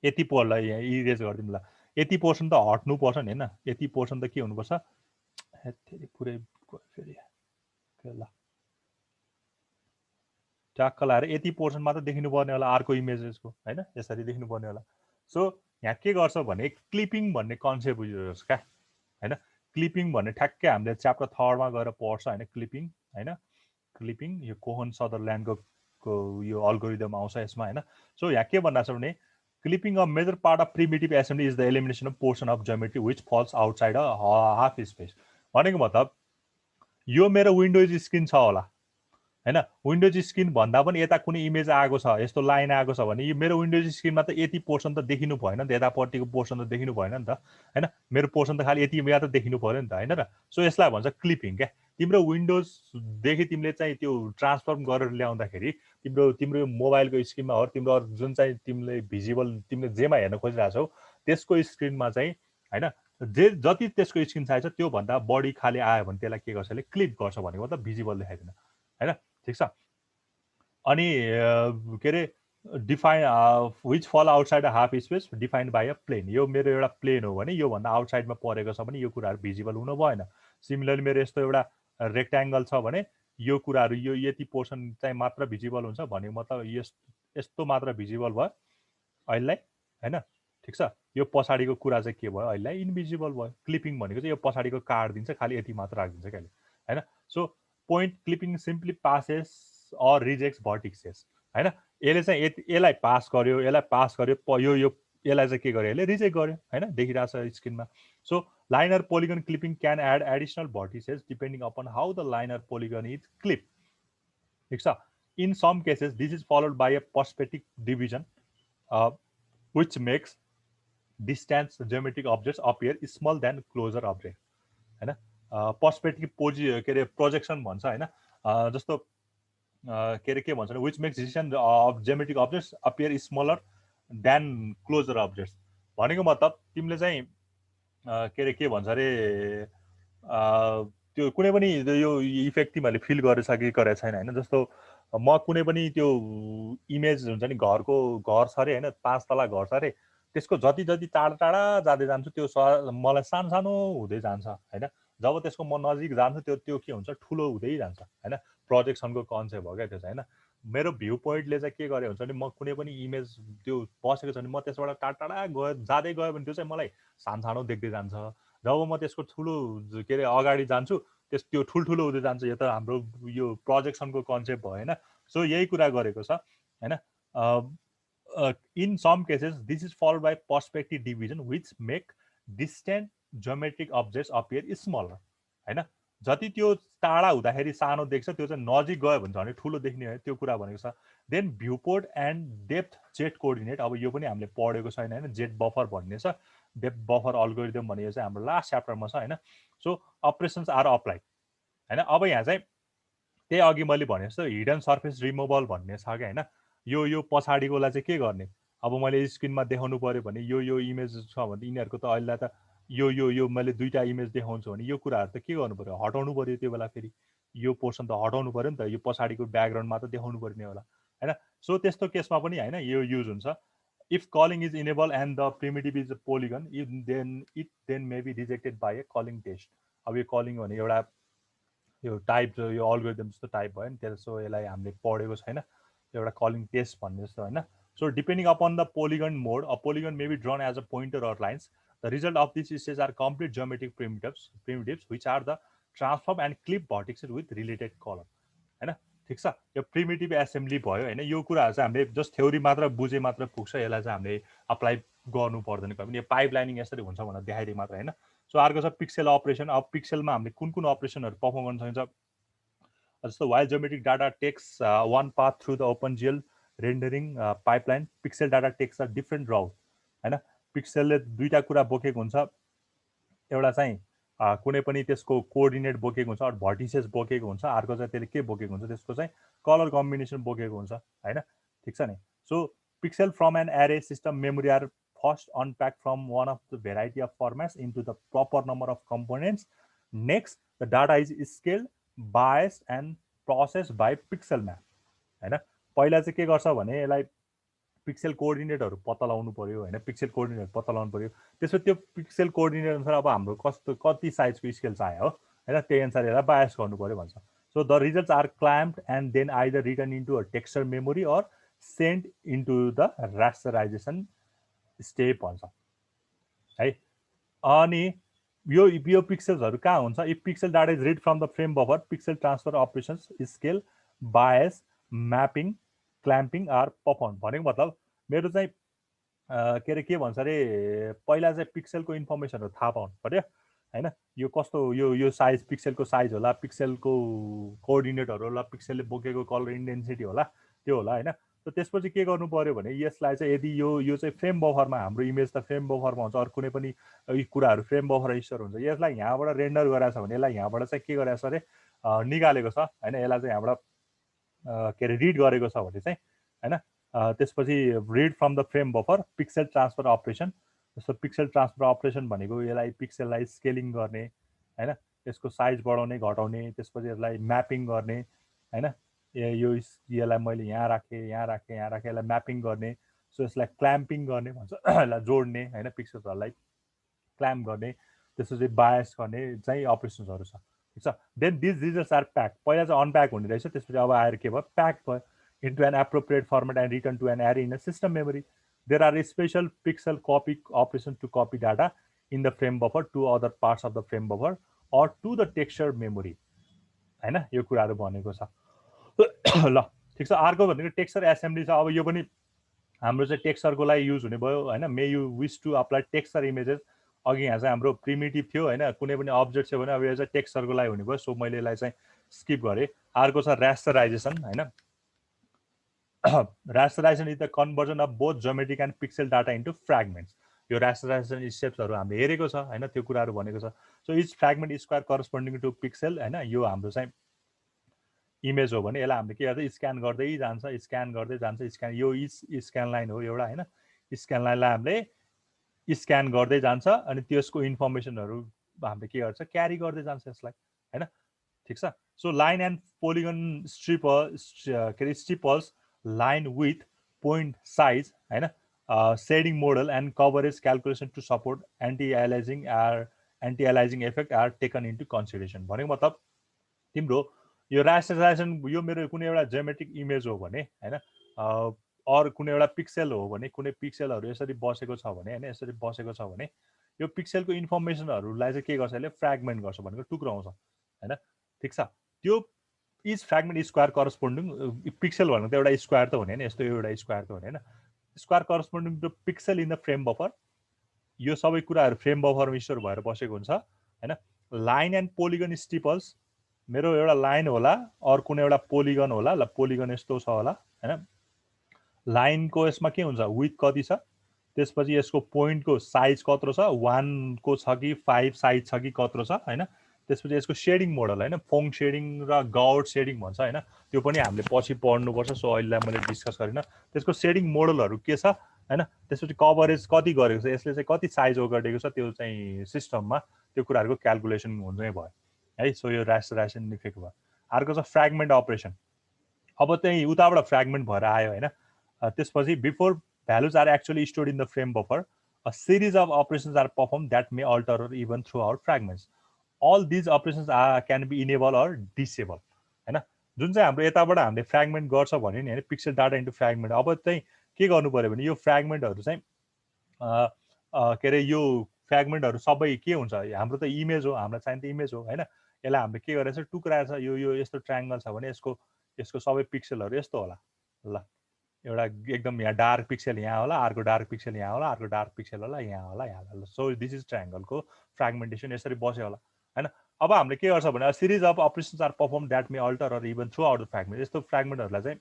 यति पोर्टलाई यहाँ इरेज गरिदिउँ ल। यति पोर्सन त हट्नु पर्छ नि हैन, यति पोर्सन त के हुनुपर्छ, फेरि पुरै फेरि ल ट्याक्क लाएर यति पोर्सन मात्र देखिनु पर्ने होला अर्को इमेजेसको हैन, यसरी देखिनु पर्ने होला। सो यहाँ के गर्छ भने क्लिपिङ भन्ने कन्सेप्ट बुझ्नुहोस् क्या हैन। क्लिपिङ भन्ने ठ्याक्कै हामीले च्याप्टर 3 मा गएर पढ्छ हैन, क्लिपिङ हैन। क्लिपिङ यो कोहन सदरल्यान्डको यो अल्गोरिदम आउँछ यसमा हैन। सो यहाँ के भन्दा छ भने clipping a major part of primitive assembly is the elimination of portion of geometry which falls outside a half space. भनेको मतलब यो मेरो विन्डोज स्क्रिन छ होला हैन, विन्डोज स्क्रिन भन्दा पनि यता कुनै इमेज आएको छ, यस्तो लाइन आएको छ भने यो मेरो विन्डोज स्क्रिनमा त यति पोर्सन त देखिनु भएन नि त, यतापट्टिको पोर्सन त देखिनु भएन नि त हैन। मेरो पोर्सन त खालि यति मात्र देखिनु पर्यो नि त हैन र। सो यसलाई भन्छ क्लिपिङ क्या। तिम्रो विन्डोजदेखि तिमीले चाहिँ त्यो ट्रान्सफर्म गरेर ल्याउँदाखेरि तिम्रो मोबाइलको स्क्रिनमा हो, तिम्रो जुन चाहिँ तिमीले भिजिबल तिमीले जेमा हेर्न खोजिरहेको छौ त्यसको स्क्रिनमा चाहिँ हैन, जे जति त्यसको स्क्रिन साइज छ त्योभन्दा बढी खाली आयो भने त्यसलाई के गर्छ, क्लिप गर्छ भनेको मतलब भिजिबल देखाइदिन हैन, ठिक छ। अनि के अरे define which fall outside a half space defined by a plane. यो मेरो एउटा प्लेन हो भने योभन्दा आउटसाइडमा परेको छ भने यो कुराहरू भिजिबल हुनु भएन। सिमिलरली मेरो यस्तो एउटा रेक्ट्याङ्गल छ भने यो कुराहरू यो यति पोर्सन चाहिँ मात्र भिजिबल हुन्छ भनेको मतलब यस्तो मात्र भिजिबल भयो अहिलेलाई हैन, ठिक छ। यो पछाडिको कुरा चाहिँ के भयो, अहिलेलाई इन्भिजिबल भयो। क्लिपिङ भनेको चाहिँ यो पछाडिको काट दिन्छ, खालि यति मात्र राखिदिन्छ क्या हैन। So point clipping simply passes or rejects vertexes हैन। यसले चाहिँ यसलाई पास गर्यो, यसलाई पास गर्यो, यो यसलाई चाहिँ के गर्यो, यसले रिजेक्ट गर्यो हैन, देखिरहेको छ स्क्रिनमा। So linear polygon clipping can add additional vertices depending upon how the linear polygon is clip, ठिक छ। In some cases this is followed by a perspective division which makes distance geometric objects appear small than closer objects हैन। Perspective के अरे projection भन्छ हैन, जस्तो के भन्छ भने which makes distance of geometric objects appear smaller than closer objects भनेको मतलब तिमीले चाहिँ के भन्छ अरे त्यो कुनै पनि यो इफेक्ट तिमीहरूले फिल गरेछ कि गरेको छैन हैन। जस्तो म कुनै पनि त्यो इमेज हुन्छ नि, घर छ अरे हैन, 5 तला घर छ अरे, त्यसको जति जति टाढा टाढा जाँदै जान्छु त्यो मलाई सानो सानो हुँदै जान्छ हैन। जब त्यसको म नजिक जान्छु त्यो के हुन्छ, ठुलो हुँदै जान्छ हैन। प्रोजेक्सनको कन्सेप्ट हो क्या त्यो चाहिँ हैन। मेरो भ्यू पोइन्टले चाहिँ के गरे हुन्छ भने म कुनै पनि इमेज त्यो बसेको छ भने म त्यसबाट टाढा टाढा जाँदै गयो भने त्यो चाहिँ मलाई सानो सानो देख्दै जान्छ। जब म त्यसको ठुलो के अरे अगाडि जान्छु त्यो ठुल्ठुलो हुँदै जान्छ। यो त हाम्रो यो प्रोजेक्सनको कन्सेप्ट भयो हैन। सो यही कुरा गरेको छ हैन। In some cases this is followed by perspective division which make distant geometric objects appear smaller हैन। जति त्यो टाढा हुँदाखेरि सानो देख्छ, त्यो चाहिँ नजिक गयो भने झन् ठुलो देख्ने हो, त्यो कुरा भनेको छ। Then viewport and depth Z coordinate, अब यो पनि हामीले पढेको छैन हैन, जेट बफर भन्ने छ, डेप्थ बफर अल्गोरिदम भनेको चाहिँ हाम्रो लास्ट च्याप्टरमा छ हैन। सो अपरेसन्स आर अप्लाइड हैन। अब यहाँ चाहिँ त्यही अघि मैले भने जस्तो हिडन सर्फेस रिमुभल भन्ने छ क्या हैन। यो पछाडिकोलाई चाहिँ के गर्ने, अब मैले स्क्रिनमा देखाउनु पर्यो भने यो इमेज छ भने यिनीहरूको त अहिले त यो मैले दुईटा इमेज देखाउँछु भने यो कुराहरू त के गर्नु पर्यो, हटाउनु पर्यो। त्यो बेला फेरि यो पोर्सन त हटाउनु पर्यो नि त, यो पछाडिको ब्याकग्राउन्ड मात्र देखाउनु पर्ने होला हैन। सो त्यस्तो केसमा पनि हैन यो युज हुन्छ। If culling is enable and the primitive is a polygon it then may be rejected by a culling test. अब यो कलिङ भने एउटा यो टाइप यो अल्गोरिदम जस्तो टाइप भयो नि, त्यसो यसलाई हामीले पढेको छैन, एउटा कलिङ टेस्ट भन्ने जस्तो हैन। So depending upon the polygon mode a polygon may be drawn as a pointer or lines. The result of this stage are complete geometric primitives which are the transform and clip vertices with related color हैन, ठिक छ। यो primitive assembly भयो हैन। यो कुराहरू चाहिँ हामीले जस्ट थ्योरी मात्र बुझे मात्र पुग्छ, यसलाई चाहिँ हामीले अप्लाई गर्नु पर्दैन कहिले पनि। यो पाइप लाइनिङ यसरी हुन्छ भनेर देखाइदिए मात्र हैन। सो अर्को छ पिक्सेल अपरेसन। अब पिक्सेलमा हामीले कुन कुन अपरेसनहरू पर्फर्म गर्न सकिन्छ, जस्तो while geometric data takes one path through the open GL rendering pipeline pixel data takes a different route हैन। पिक्सेलले दुईटा कुरा बोकेको हुन्छ, एउटा चाहिँ कुनै पनि त्यसको कोअर्डिनेट बोकेको हुन्छ, अरू भर्टिसेस बोकेको हुन्छ, अर्को चाहिँ त्यसले के बोकेको हुन्छ, त्यसको चाहिँ कलर कम्बिनेसन बोकेको हुन्छ हैन, ठिक छ नि। So pixel from an array system memory are first unpack from one of the variety of formats into the proper number of components. Next the data is scaled bias and process by pixel map हैन। पहिला चाहिँ के गर्छ भने यसलाई pixel कोअर्डिनेटहरू पत्ता लगाउनु पर्यो होइन, पिक्सेल कोअर्डिनेट पत्ता लगाउनु पर्यो। त्यसपछि त्यो पिक्सेल कोअर्डिनेट अनुसार अब हाम्रो कति साइजको स्केल चाहियो हो होइन, त्यही अनुसार यसलाई बायस गर्नु पर्यो भन्छ। So the results are clamped and then either return into a texture memory or send into the rasterization step भन्छ है। अनि यो पिक्सेल्सहरू कहाँ हुन्छ? If pixel data is read from the frame buffer, pixel transfer operations scale bias mapping clamping are perform. भनेको मतलब मेरो चाहिँ के अरे के भन्छ अरे, पहिला चाहिँ पिक्सेलको इन्फर्मेसनहरू थाहा पाउनु पर्यो होइन, यो कस्तो यो साइज, पिक्सेलको साइज होला, पिक्सेलको कोअर्डिनेटहरू होला, पिक्सेलले बोकेको कलर इन्टेन्सिटी होला, त्यो होला होइन। त त्यसपछि के गर्नु पर्यो भने यसलाई चाहिँ यदि यो चाहिँ फ्रेम बफरमा, हाम्रो इमेज त फ्रेम बफरमा हुन्छ, अरू कुनै पनि यी कुराहरू फ्रेम बफर स्टोर हुन्छ, यसलाई यहाँबाट रेन्डर गराएको छ भने यसलाई यहाँबाट चाहिँ के गरेको छ अरे, निकालेको छ होइन, यसलाई चाहिँ यहाँबाट के अरे रिड गरेको छ भने चाहिँ होइन, त्यसपछि read from the frame buffer pixel transfer operation. जस्तो पिक्सेल ट्रान्सफर अपरेसन भनेको यसलाई पिक्सेललाई स्केलिङ गर्ने होइन, यसको साइज बढाउने घटाउने, त्यसपछि यसलाई म्यापिङ गर्ने होइन, यसलाई मैले यहाँ राखेँ यसलाई म्यापिङ गर्ने। सो यसलाई क्ल्याम्पिङ गर्ने भन्छ, यसलाई जोड्ने होइन, पिक्सेल्सहरूलाई क्ल्याम्प गर्ने, त्यसपछि बायस गर्ने चाहिँ अपरेसन्सहरू छ, ठिक छ। Then these results are pack, पहिला चाहिँ अनप्याक हुने रहेछ, त्यसपछि अब आएर के भयो, प्याक भयो into an appropriate format and return to an array in a system memory. There are special pixel copy operations to copy data in the frame buffer to other parts of the frame buffer or to the texture memory हैन, यो कुराहरु भनेको छ ल ठीक छ। अर्को भनेको टेक्सचर एसेम्बली छ। अब यो पनि हाम्रो चाहिँ टेक्सचरको लागि युज हुने भयो हैन। May you wish to apply texture images, अघि यहाँ चाहिँ हाम्रो प्रिमिटिभ थियो हैन, कुनै पनि अब्जेक्ट छ भने अब यो चाहिँ टेक्सचरको लागि हुने भयो, सो मैले यसलाई चाहिँ स्किप गरे। अर्को छ रास्टराइजेसन हैन। Rasterization is the conversion of both geometric and pixel data into fragments. यो रास्टराइजेसन स्टेप्सहरू हामीले हेरेको छ हैन, त्यो कुराहरू भनेको छ। So each fragment square corresponding to pixel हैन, यो हाम्रो चाहिँ इमेज हो भने यसलाई हामीले के गर्छ, स्क्यान गर्दै जान्छ, स्क्यान गर्दै जान्छ, स्क्यान, यो स्क्यान लाइन हो एउटा हैन, स्क्यान लाइनलाई हामीले स्क्यान गर्दै जान्छ अनि त्यसको इन्फर्मेसनहरू हामीले के गर्छ, क्यारी गर्दै जान्छ यसलाई हैन, ठिक छ। सो लाइन एन्ड पोलिगन के are stipples line with point size हैन, shading model and coverage calculation to support anti aliasing effect are taken into consideration. भनेको मतलब तिम्रो यो रास्टराइजेसन, यो मेरो कुनै एउटा जियोमेट्रिक इमेज हो भने हैन, अरू कुनै एउटा पिक्सेल हो भने, कुनै पिक्सेलहरू यसरी बसेको छ भने हैन, यसरी बसेको छ भने यो पिक्सेलको इन्फर्मेसनहरूलाई चाहिँ के गर्छ, यसले फ्रेगमेन्ट गर्छ, भनेको टुक्राउँछ हैन, ठिक छ। त्यो each fragment square corresponding, pixel भनेको त एउटा स्क्वायर त हुने हैन, यस्तो एउटा स्क्वायर त हुने हैन, square corresponding to pixel in the frame buffer. यो सबै कुराहरू फ्रेम बफरमा स्टोर भएर बसेको हुन्छ हैन। लाइन एन्ड पोलिगन स्ट्रिपल्स, मेरो एउटा लाइन होला, अरू कुनै एउटा पोलिगन होला, ल पोलिगन यस्तो छ होला हैन, लाइनको यसमा के हुन्छ, विथ कति छ, त्यसपछि यसको पोइन्टको साइज कत्रो छ, 1 को छ कि 5 साइज छ कि कत्रो छ हैन, त्यसपछि यसको सेडिङ मोडल हैन, फोङ सेडिङ र गाउट सेडिङ भन्छ हैन, त्यो पनि हामीले पछि पढ्नुपर्छ, सो अहिले मैले डिस्कस गरिन। त्यसको सेडिङ मोडलहरू के छ हैन, त्यसपछि कभरेज कति गरेको छ, यसले चाहिँ कति साइज ओगटेको छ, त्यो चाहिँ सिस्टममा त्यो कुराहरूको क्यालकुलेसन हुँदै भयो है। सो यो रास्टराइजेसन इफेक्ट भयो। अर्को छ फ्रेगमेन्ट अपरेसन। अब चाहिँ उताबाट फ्रेगमेन्ट भएर आयो हैन, त्यसपछि before values are actually stored in the frame buffer, a series of operations are perform that may alter or even through out fragments. All these operations can be enable or disable हैन। जुन चाहिँ हाम्रो यताबाट हामीले fragment गर्छ भने नि हैन, पिक्सेल डाटा इन्टु फ्रेगमेन्ट, अब चाहिँ के गर्नु पर्यो भने यो फ्रेगमेन्टहरू चाहिँ के अरे यो फ्रेगमेन्टहरू सबै के हुन्छ, हाम्रो त इमेज हो, हामीलाई चाहिने त इमेज हो हैन, यसलाई हामीले के गरेछ, टुक्राएर छ, यो यस्तो ट्रायङ्गल छ भने यसको सबै पिक्सेलहरू यस्तो होला, ल एउटा एकदम यहाँ डार्क पिक्सेल यहाँ होला, अर्को डार्क पिक्सेल यहाँ होला, अर्को डार्क पिक्सेल होला, यहाँ होला, यहाँ होला। सो दिस इज ट्रायङ्गलको फ्रेगमेन्टेसन, यसरी बस्यो होला हैन। अब हामीले के गर्छ भने series of operations are perform that may alter or even through out the fragment. यस्तो फ्रेगमेन्टहरूलाई चाहिँ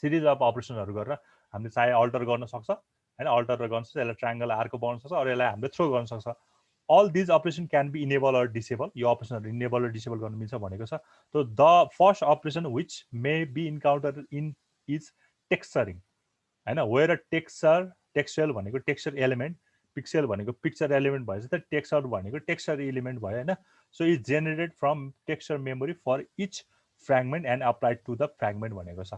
सिरिज अफ अपरेसनहरू गरेर हामीले चाहे अल्टर गर्न सक्छ हैन, अल्टर गर्न सक्छ, यसलाई ट्रायङ्गल आर्को बनाउन सक्छ, अरू यसलाई हामीले थ्रो गर्न सक्छ। All these operation can be enable or disable, यो अपरेसनहरू इनेबल र डिसेबल गर्न मिल्छ भनेको छ। So the first operation which may be encounter in is texturing हैन, वेयर टेक्सचर भनेको टेक्सचर एलिमेन्ट, पिक्सेल भनेको पिक्चर एलिमेन्ट भएछ त टेक्सचर भनेको टेक्सचर एलिमेन्ट भयो हैन। So is generated from texture memory for each fragment and applied to the fragment भनेको छ,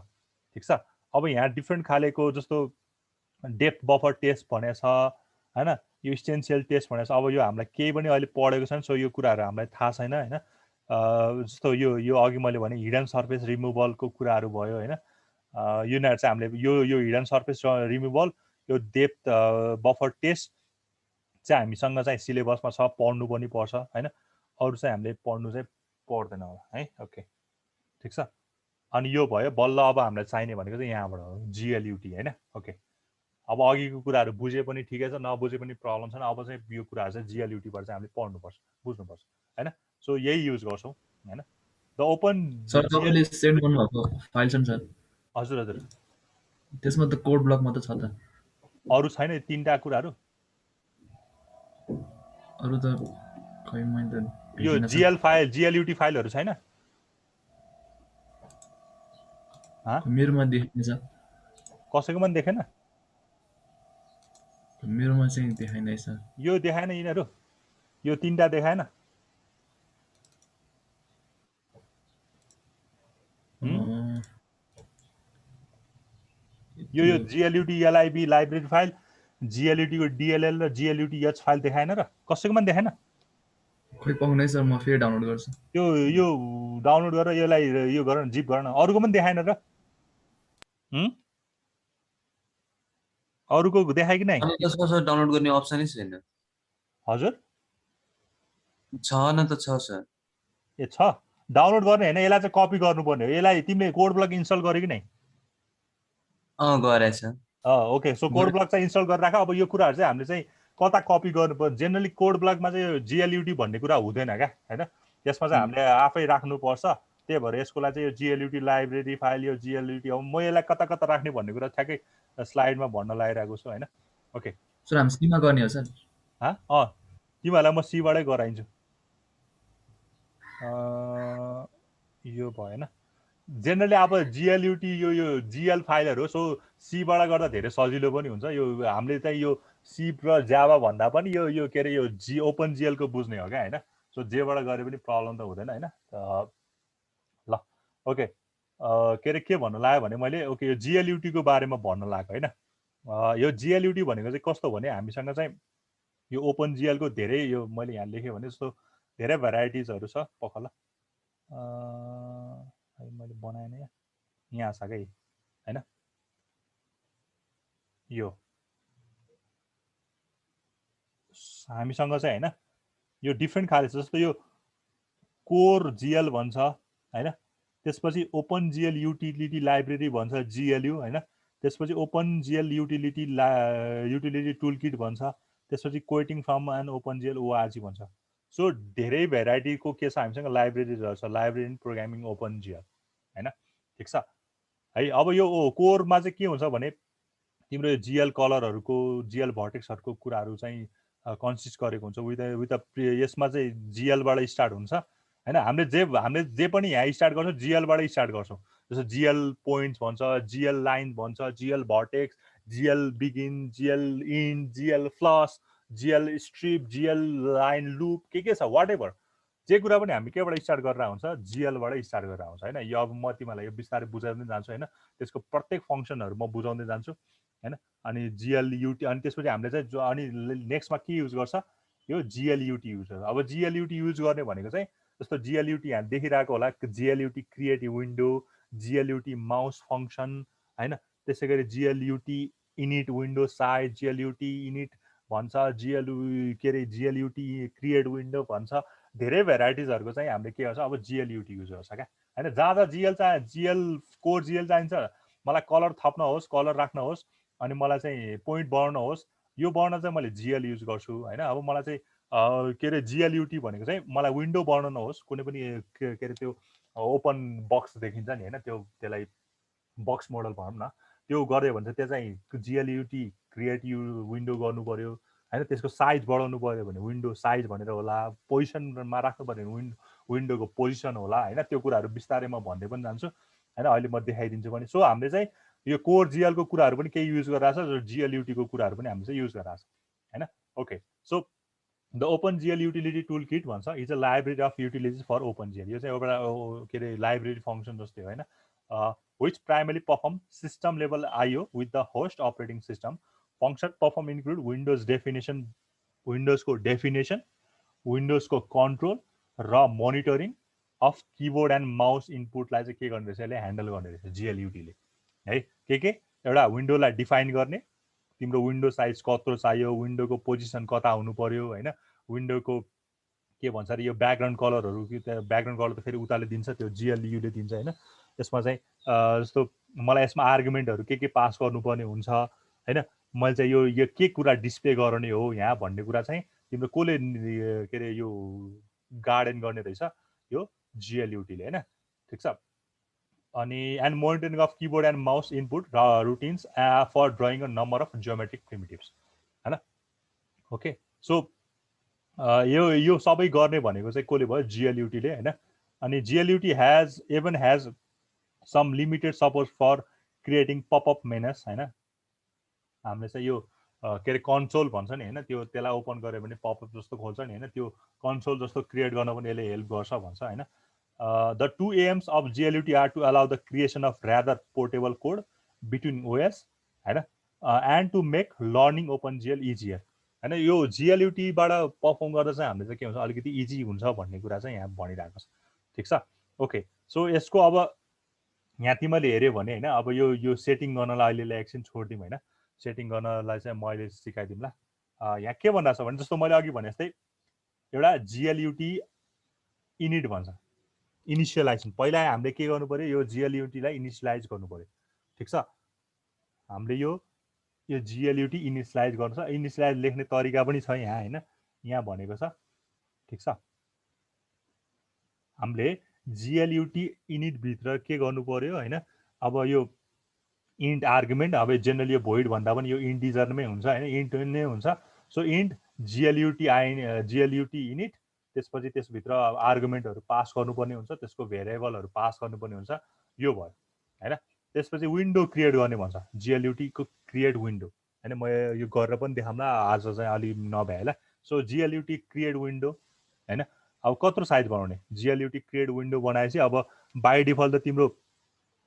ठिक छ। अब यहाँ डिफ्रेन्ट खालेको जस्तो डेप्थ बफर टेस्ट भनेको छ हैन, यो इसेन्सियल टेस्ट भनेको छ। अब यो हामीलाई केही पनि अहिले पढेको छैन, सो यो कुराहरू हामीलाई थाहा छैन हैन। जस्तो यो अघि मैले भने हिडन सर्फेस रिमुभलको कुराहरू भयो हैन। यिनीहरू चाहिँ हामीले यो हिडन सर्फेस रिमुभल, यो डेप्थ बफर टेस्ट चाहिँ हामीसँग चाहिँ सिलेबसमा छ, पढ्नु पनि पर्छ हैन। अरू चाहिँ हामीले पढ्नु चाहिँ पर्दैन होला है। ओके, ठिक छ। अनि यो भयो बल्ल अब हामीलाई चाहिने भनेको चाहिँ यहाँबाट हो, जिएलयुटी हैन। ओके, अब अघिको कुराहरू बुझे पनि ठिकै छ, नबुझे पनि प्रब्लम छैन। अब चाहिँ यो कुराहरू चाहिँ जिएलयुटीबाट चाहिँ हामीले पढ्नुपर्छ, बुझ्नुपर्छ हैन। सो यही युज गर्छौँ हैन। द ओपन सर जिएल, तपाईँले सेन्ड गर्नुभएको फाइल छ नि सर, हजुर हजुर, त्यसमा त कोड ब्लक मात्र छ त, अरू छैन यो तीनटा कुराहरू। अरू त खै मैले त यो भेटिनँ सर। जिएल फाइल, जिएलयुटी फाइलहरू छैन? मेरोमा देखाइन्छ, कसैकोमा पनि देखेन? मेरोमा चाहिँ देखाइँदैन सर। यो देखाएन यिनीहरू, यो तीनटा देखाएन? यो जिएलयुटी एलआइबी लाइब्रेरी फाइल, जिएलयुटीको डिएलएल र जिएलयुटी एच फाइल देखाएन र? कसैकोमा पनि देखाएन? खै पाउँदैन सर, म फेरि डाउनलोड गर्छु। यो डाउनलोड गरेर यसलाई यो गर न, जिप गर न। अरूको पनि देखाएन र? अरूको देखायो कि नै? त्यसको सर डाउनलोड गर्ने अप्सनै छैन। हजुर, छ न त छ सर। ए छ, डाउनलोड गर्ने होइन, यसलाई चाहिँ कपी गर्नुपर्ने हो। यसलाई तिमीले कोड ब्लक इन्स्टल गर्यो कि नै? गरेछ। ओके, सो कोड ब्लक चाहिँ इन्स्टल गरेर राख। अब यो कुराहरू चाहिँ हामीले चाहिँ कता कपी गर्नुपर्छ? जेनरली कोड ब्लकमा चाहिँ जिएलयुटी भन्ने कुरा हुँदैन क्या होइन। त्यसमा चाहिँ हामीले आफै राख्नुपर्छ। त्यही भएर यसको लागि चाहिँ यो जिएलयुटी लाइब्रेरी फाइल, यो जिएलयुटी, अब म यसलाई कता कता राख्ने भन्ने कुरा ठ्याक्कै स्लाइडमा भन्न लागिरहेको छु होइन। ओके सर, हामी सीमा गर्ने हो सर? तिमीहरूलाई म सीबाटै गराइन्छु। यो भएन। जेनरली अब जिएलयुटी यो जिएल फाइलहरू हो, सो सीबाट गर्दा धेरै सजिलो पनि हुन्छ। यो हामीले चाहिँ यो सी र जावा भन्दा पनि यो के अरे यो ओपन जिएलको बुझ्ने हो क्या होइन। सो जेबाट गरे पनि प्रब्लम त हुँदैन होइन। ल ओके, के अरे के भन्नु लाग्यो भने मैले, ओके यो जिएलयुटीको बारेमा भन्न लाग्यो होइन। यो जिएलयुटी भनेको चाहिँ कस्तो भने हामीसँग चाहिँ यो ओपन जिएलको धेरै, यो मैले यहाँ लेखेँ भने जस्तो धेरै भेराइटिजहरू छ। पखल मैले बनाएन, यहाँ छ क्या होइन। यो हामीसँग चाहिँ होइन, यो डिफ्रेन्ट खाले छ। जस्तो यो कोर जिएल भन्छ होइन, त्यसपछि ओपन जिएल युटिलिटी लाइब्रेरी भन्छ जिएलयु होइन, त्यसपछि OpenGL utility toolkit भन्छ, त्यसपछि quoting from and OpenGL ORG भन्छ। सो धेरै भेराइटीको के छ हामीसँग, लाइब्रेरीहरू छ, लाइब्रेरी प्रोग्रामिङ ओपन जिएल होइन। ठिक छ है। अब यो कोरमा चाहिँ के हुन्छ भने तिम्रो यो जिएल कलरहरूको, जिएल भर्टेक्सहरूको कुराहरू चाहिँ कन्सिस्ट गरेको हुन्छ। विथ यसमा चाहिँ जिएलबाट स्टार्ट हुन्छ होइन। हामीले जे पनि यहाँ स्टार्ट गर्छौँ जिएलबाट स्टार्ट गर्छौँ। जस्तो जिएल पोइन्ट्स भन्छ, जिएल लाइन भन्छ, GL vertex, GL begin, GL end, GL flush, GL strip, GL line loop, के छ वाट एभर, जे कुरा पनि हामी केबाट स्टार्ट गरेर हुन्छ, जिएलबाट स्टार्ट गरेर हुन्छ होइन। यो अब म तिमीलाई यो बिस्तारै बुझाउँदै जान्छु होइन। त्यसको प्रत्येक फङ्सनहरू म बुझाउँदै जान्छु होइन। अनि जिएलयुटी, अनि त्यसपछि हामीले चाहिँ अनि नेक्स्टमा के युज गर्छ, यो जिएलयुटी युज गर्छ। अब जिएलयुटी युज गर्ने भनेको चाहिँ जस्तो जिएलयुटी यहाँ देखिरहेको होला, जिएलयुटी क्रिएट विन्डो, जिएलयुटी माउस फङ्सन होइन, त्यसै गरी जिएलयुटी इनिट विन्डो साइज, जिएलयुटी इनिट भन्छ, के अरे जिएलयुटी क्रिएट विन्डो भन्छ। धेरै भेराइटिजहरूको चाहिँ हामीले के गर्छ, अब जिएलयुटी युज गर्छ क्या होइन। जहाँ जहाँ जिएल कोर जिएल चाहिन्छ, मलाई कलर थप्न होस्, कलर राख्न होस्, अनि मलाई चाहिँ पोइन्ट बनाउन होस्, यो बनाउन चाहिँ मैले जिएल युज गर्छु होइन। अब मलाई चाहिँ के अरे जिएलयुटी भनेको चाहिँ मलाई विन्डो बनाउन होस्, कुनै पनि के अरे त्यो ओपन बक्स देखिन्छ नि होइन, त्यसलाई बक्स मोडल भनौँ न, त्यो गऱ्यो भने चाहिँ त्यो चाहिँ जिएलयुटी क्रिएट विन्डो गर्नु पऱ्यो होइन। त्यसको साइज बढाउनु पऱ्यो भने विन्डो साइज भनेर होला, पोजिसनमा राख्नु पऱ्यो भने विन्डोको पोजिसन होला होइन। त्यो कुराहरू बिस्तारै म भन्दै पनि जान्छु होइन, अहिले म देखाइदिन्छु पनि। सो हामीले चाहिँ यो कोर जिएलको कुराहरू पनि केही युज गरिरहेको छ, जिएलयुटीको कुराहरू पनि हामीले चाहिँ युज गरिरहेको छ होइन। Okay, so the open GL utility toolkit भन्छ, is a library of utilities for OpenGL. यो चाहिँ एउटा के अरे लाइब्रेरी फङ्सन जस्तै होइन, which primarily perform system level IO with the host operating system function perform include windows definition, विन्डोजको definition, विन्डोजको कन्ट्रोल र monitoring of keyboard and mouse इनपुटलाई चाहिँ के गर्ने रहेछ, यसले ह्यान्डल गर्ने रहेछ जिएलयुटीले है। के एउटा विन्डोलाई डिफाइन गर्ने, तिम्रो विन्डो साइज कत्रो चाहियो, विन्डोको पोजिसन कता हुनु पर्यो होइन, विन्डोको के भन्छ अरे यो ब्याकग्राउन्ड कलरहरू कि त्यो ब्याकग्राउन्ड कलर त फेरि उताले दिन्छ, त्यो जिएलयुले दिन्छ होइन। यसमा चाहिँ जस्तो मलाई यसमा आर्गुमेन्टहरू के पास गर्नुपर्ने हुन्छ होइन, मैले चाहिँ यो के कुरा डिस्प्ले गर्ने हो यहाँ भन्ने कुरा चाहिँ तिम्रो कसले के अरे यो गार्डन गर्ने रहेछ, यो जिएलयुटीले होइन। ठिक छ। अनि and monitoring of keyboard and mouse input routines for drawing a number of geometric primitives होइन। ओके, सो यो सबै गर्ने भनेको चाहिँ कसले भयो, जिएलयुटीले होइन। अनि GLUT has some limited support for creating popup menus होइन। हामीले चाहिँ यो के अरे कन्सोल भन्छ नि होइन, त्यो त्यसलाई ओपन गऱ्यो भने पपअप जस्तो खोल्छ नि होइन, त्यो कन्सोल जस्तो क्रिएट गर्न पनि यसले हेल्प गर्छ भन्छ होइन। The two aims of GLUT are to allow the creation of rather portable code between OS होइन, and to make learning OpenGL easier होइन। यो GLUT-बाट पर्फर्म गर्दा चाहिँ हामीले चाहिँ के हुन्छ, अलिकति इजी हुन्छ भन्ने कुरा चाहिँ यहाँ भनिरहेको छ। ठिक छ। ओके, सो यसको अब यहाँ तिमीले हेऱ्यो भने होइन, अब यो सेटिङ गर्नलाई अहिले एकछिन छोडिदिउँ होइन। सेटिङ गर्नलाई चाहिँ मैले सिकाइदिउँला। यहाँ के भनिरहेको छ भने जस्तो मैले अघि भने जस्तै एउटा जिएलयुटी इनिट भन्छ, इनिसियलाइजेसन। पहिला हामीले के गर्नु पर्यो, यो जिएलयुटीलाई इनिसियलाइज गर्नु पर्यो। ठिक छ। हामीले यो जिएलयुटी इनिसियलाइज गर्नु छ, इनिसियलाइज लेख्ने तरिका पनि छ यहाँ होइन, यहाँ भनेको छ। ठिक छ। हामीले जिएलयुटी इनिट भित्र के गर्नु पर्यो होइन, अब यो इन्ट आर्गुमेन्ट, अब जेनरली यो भोइड भन्दा पनि यो इन्टिजरमै हुन्छ होइन, इन्ट नै हुन्छ। सो इन्ट जिएलयुटी इनिट, त्यसपछि त्यसभित्र आर्गुमेन्टहरू पास गर्नुपर्ने हुन्छ, त्यसको भेरिएबलहरू पास गर्नुपर्ने हुन्छ, यो भयो होइन। त्यसपछि विन्डो क्रिएट गर्ने भन्छ, जिएलयुटीको क्रिएट विन्डो होइन। म यो गरेर पनि देखाउँला, आज चाहिँ अलि नभए होला। सो जिएलयुटी क्रिएट विन्डो होइन। अब कत्रो साइज बनाउने, जिएलयुटी क्रिएट विन्डो बनाएपछि अब बाई डिफल्ट त तिम्रो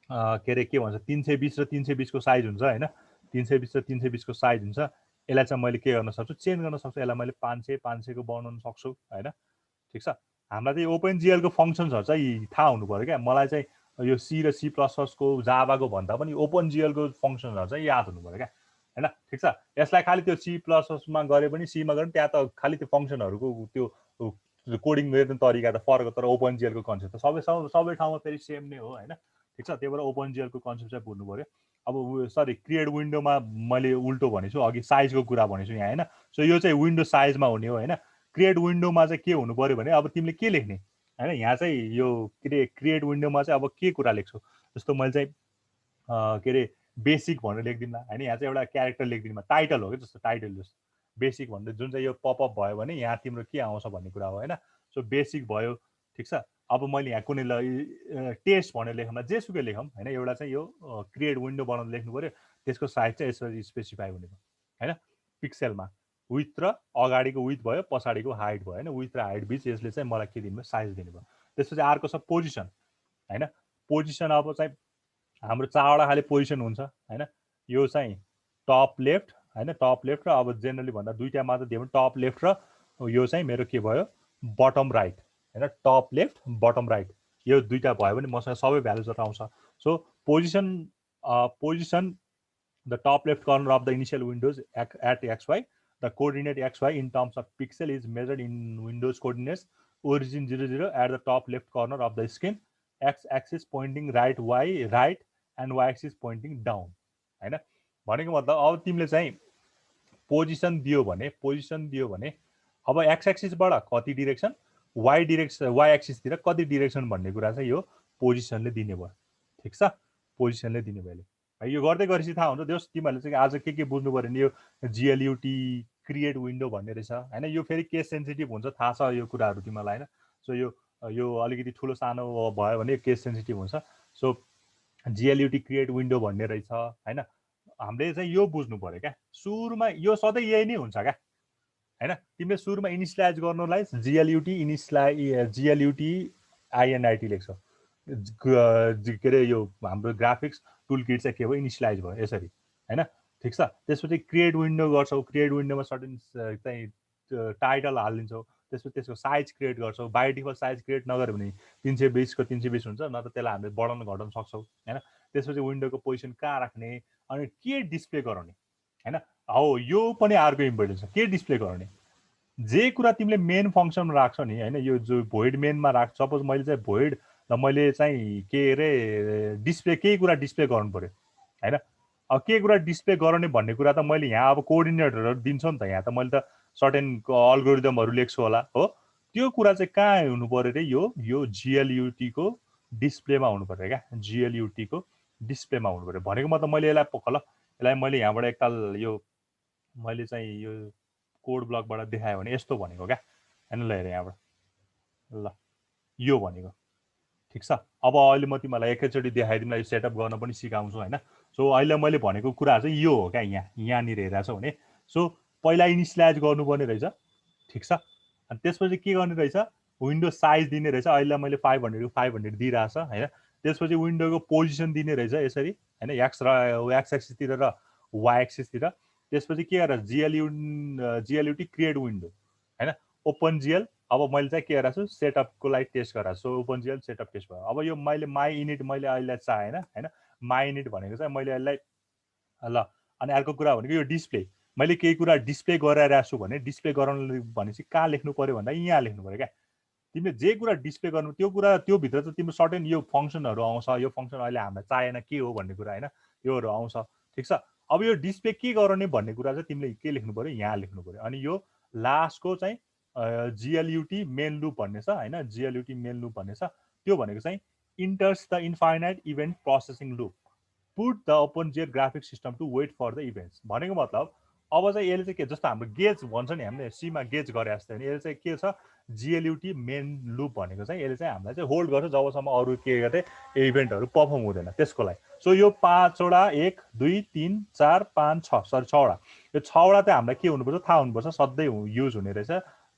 के अरे के भन्छ 320 र 320 को साइज हुन्छ होइन, 320 र 320 को साइज हुन्छ। यसलाई चाहिँ मैले के गर्न सक्छु, चेन्ज गर्न सक्छु, यसलाई मैले 500 को बनाउन सक्छु होइन। ठिक छ। हामीलाई चाहिँ ओपनजिएलको फङ्सन्सहरू चाहिँ थाहा हुनु पऱ्यो क्या। मलाई चाहिँ यो सी र सी प्लस प्लसको जाभाको भन्दा पनि ओपनजिएलको फङ्सन्सहरू चाहिँ याद हुनु पऱ्यो क्या होइन। ठिक छ। यसलाई खालि त्यो सी प्लस प्लसमा गरे पनि सीमा गरे पनि त्यहाँ त खालि त्यो फङ्सनहरूको त्यो कोडिङ गर्ने तरिका त फरक, तर ओपनजिएलको कन्सेप्ट त सबै ठाउँमा फेरि सेम नै हो होइन। ठिक छ। त्यही भएर ओपनजिएलको कन्सेप्ट चाहिँ बुझ्नु पऱ्यो। अब सरी क्रिएट विन्डोमा मैले उल्टो भनेछु, अघि साइजको कुरा भनेछु यहाँ होइन। सो यो चाहिँ विन्डो साइजमा हुने हो होइन। क्रिएट विन्डोमा चाहिँ के हुनु पऱ्यो भने अब तिमीले के लेख्ने होइन, यहाँ चाहिँ यो क्रिएट विन्डोमा चाहिँ अब के कुरा लेख्छौ, जस्तो मैले चाहिँ के अरे बेसिक भनेर लेखिदिउँला होइन। यहाँ चाहिँ एउटा क्यारेक्टर लेखिदिनुमा टाइटल हो कि, जस्तो टाइटल जस्तो बेसिक भन्दा जुन चाहिँ यो पपअप भयो भने यहाँ तिम्रो के आउँछ भन्ने कुरा हो होइन। सो बेसिक भयो। ठिक छ। अब मैले यहाँ कुनै टेस्ट भनेर लेखौँला, जेसुकै लेखौँ होइन। एउटा चाहिँ यो क्रिएट विन्डो बनाउनु लेख्नु पऱ्यो, त्यसको साइज चाहिँ यसरी स्पेसिफाई हुने भयो होइन। पिक्सेलमा विथ र अगाडिको विथ भयो, पछाडिको हाइट भयो होइन। विथ र हाइट बिच यसले चाहिँ मलाई के दिनुभयो, साइज दिनुभयो। त्यसपछि अर्को छ पोजिसन होइन। पोजिसन अब चाहिँ हाम्रो चारवटा खाले पोजिसन हुन्छ होइन। यो चाहिँ टप लेफ्ट होइन, टप लेफ्ट र अब जेनरली भन्दा दुईवटा मात्र दियो भने टप लेफ्ट र यो चाहिँ मेरो के भयो, बटम राइट होइन। टप लेफ्ट बटम राइट यो दुईवटा भयो भने मसँग सबै भ्यालुजहरू आउँछ। So position the top left corner of the initial windows at XY, the coordinate XY in terms of pixel is measured in windows coordinates origin 00 at the top left corner of the screen, X axis pointing right Y right and Y axis pointing down होइन। भनेको मतलब अब तिमीले चाहिँ position दियो भने अब x एक्सिसबाट कति डिरेक्सन, वाइ एक्सिसतिर कति डिरेक्सन भन्ने कुरा चाहिँ यो पोजिसनले दिने भयो। ठिक छ। पोजिसनले दिने भयो। यो गर्दै गरेपछि थाहा हुन्छ। त्यस तिमीहरूले चाहिँ आज के बुझ्नु पऱ्यो भने यो जिएलयुटी क्रिएट विन्डो भन्ने रहेछ होइन। यो फेरि केस सेन्सिटिभ हुन्छ, थाहा छ यो कुराहरू तिमीलाई होइन। सो यो अलिकति ठुलो सानो भयो भने केस सेन्सिटिभ हुन्छ। सो जिएलयुटी क्रिएट विन्डो भन्ने रहेछ होइन। हामीले चाहिँ यो बुझ्नु पऱ्यो क्या। सुरुमा यो सधैँ यही नै हुन्छ क्या होइन। तिमीले सुरुमा इनिसियलाइज गर्नलाई जिएलयुटी आइएनआइटी लेख्छौ। के अरे यो हाम्रो ग्राफिक्स टुल किट चाहिँ के भयो, इनिसियलाइज भयो यसरी होइन। ठिक छ। त्यसपछि क्रिएट विन्डो गर्छौ, क्रिएट विन्डोमा सर्टेन चाहिँ टाइटल हालिदिन्छौ, त्यसपछि त्यसको साइज क्रिएट गर्छौ। बाई डिफल्ट साइज क्रिएट नगर्यो भने 320 को 320 हुन्छ, नत्र त्यसलाई हामीले बढाउन घटाउन सक्छौ हैन। त्यसपछि विन्डोको पोजिसन कहाँ राख्ने अनि के डिस्प्ले गराउने हैन। हो यो पनि अर्को इम्पोर्टेन्ट छ, के डिस्प्ले गराउने। जे कुरा तिमीले मेन फङ्सनमा राख्छौ नि हैन, यो जो भोइड मेनमा राख्छ, सपोज मैले चाहिँ भोइड ल मैले चाहिँ के अरे डिस्प्ले केही कुरा डिस्प्ले गर्नु पर्यो हैन। अब के कुरा डिस्प्ले गराउने भन्ने कुरा त मैले यहाँ अब कोअर्डिनेटरहरू दिन्छु नि त, यहाँ त मैले त सर्टेन अल्गोरिदमहरू लेख्छु होला हो। त्यो कुरा चाहिँ कहाँ हुनु पर्यो रे, यो जिएलयुटीको डिस्प्लेमा हुनु पर्यो क्या, जिएलयुटीको डिस्प्लेमा हुनु पर्यो। भनेको मतलब मैले यसलाई ल यसलाई मैले यहाँबाट एकताल यो मैले चाहिँ यो कोड ब्लकबाट देखायो भने यस्तो भनेको क्या हैन। ल हेर यहाँबाट, ल यो भनेको ठिक छ। अब अहिले म तिमीलाई एकैचोटि देखाइदिउँला, यो सेटअप गर्न पनि सिकाउँछु हैन। सो अहिले मैले भनेको कुरा चाहिँ यो हो क्या, यहाँनिर हेरेको छौ भने। सो पहिला इनिसियलाइज गर्नुपर्ने रहेछ, ठिक छ। अनि त्यसपछि के गर्ने रहेछ, विन्डो साइज दिने रहेछ। अहिले मैले 500 दिइरहेछ हैन। त्यसपछि विन्डोको पोजिसन दिने रहेछ यसरी हैन, एक्स एक्सिसतिर र वाइ एक्सिसतिर। त्यसपछि के गरेर जिएलयुटी क्रिएट विन्डो हैन, ओपन जिएल। अब मैले चाहिँ के गरेको छु, सेटअपको लागि टेस्ट गराएको छु। ओपन जिएल सेटअप टेस्ट भयो। अब यो मैले माई इनिट मैले अहिले चाहेन हैन। माई इनिट भनेको चाहिँ मैले यसलाई ल। अनि अर्को कुरा भनेको यो डिस्प्ले, मैले केही कुरा डिस्प्ले गराइरहेको छु भने डिस्प्ले गराउनु भनेपछि कहाँ लेख्नु पर्यो भन्दा यहाँ लेख्नु पर्यो क्या। तिमीले जे कुरा डिस्प्ले गर्नु त्यो कुरा त्यो भित्र त तिम्रो सर्टेन यो फङ्सनहरू आउँछ। यो फङ्सन अहिले हामीलाई चाहेन के हो भन्ने कुरा हैन, योहरू आउँछ ठिक छ। अब यो डिस्प्ले के गराउने भन्ने कुरा चाहिँ तिमीले के लेख्नु पर्यो, यहाँ लेख्नु पर्यो। अनि यो लास्टको चाहिँ जिएलयुटी मेन लुप भन्ने छ हैन, जिएलयुटी मेन लुप भन्ने छ। त्यो भनेको चाहिँ enters the infinite event processing loop, put the open GL graphic system to wait for the events. भनेको मतलब अब चाहिँ यसले चाहिँ के, जस्तो हाम्रो गेज भन्छ नि हामीले सीमा गेज गरे जस्तो होइन। यसले चाहिँ के छ, जिएलयुटी मेन लुप भनेको चाहिँ यसले चाहिँ हामीलाई चाहिँ होल्ड गर्छ जबसम्म अरू के गर्दै इभेन्टहरू पर्फर्म हुँदैन त्यसको लागि। सो यो 5वटा 1 2 3 4 5 6 सरी 6वटा, यो 6वटा चाहिँ हामीलाई के हुनुपर्छ थाहा हुनुपर्छ, सधैँ युज हुने रहेछ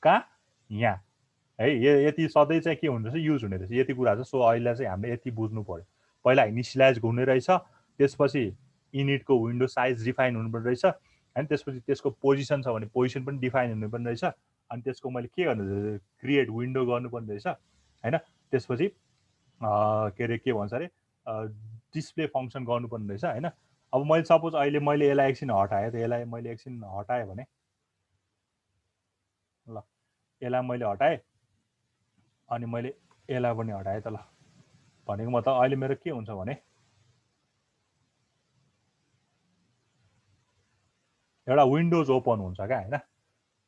कहाँ, यहाँ है। यति सधैँ चाहिँ के हुने रहेछ, युज हुने रहेछ, यति कुरा छ। सो अहिले चाहिँ हामीले यति बुझ्नु पर्यो। पहिला इनिसियलाइज हुने रहेछ, त्यसपछि इनिटको विन्डो साइज डिफाइन हुनुपर्ने रहेछ होइन। त्यसपछि त्यसको पोजिसन छ भने पोजिसन पनि डिफाइन हुनुपर्ने रहेछ। अनि त्यसको मैले के गर्नु, क्रिएट विन्डो गर्नुपर्ने रहेछ होइन। त्यसपछि के अरे के भन्छ अरे डिस्प्ले फङ्सन गर्नुपर्ने रहेछ होइन। अब मैले सपोज अहिले मैले यसलाई एकछिन हटाएँ त, यसलाई मैले एकछिन हटाएँ भने ल, यसलाई मैले हटाएँ अनि मैले यसलाई पनि हटाएँ त ल। भनेको मतलब अहिले मेरो के हुन्छ भने एउटा विन्डोज ओपन हुन्छ क्या होइन।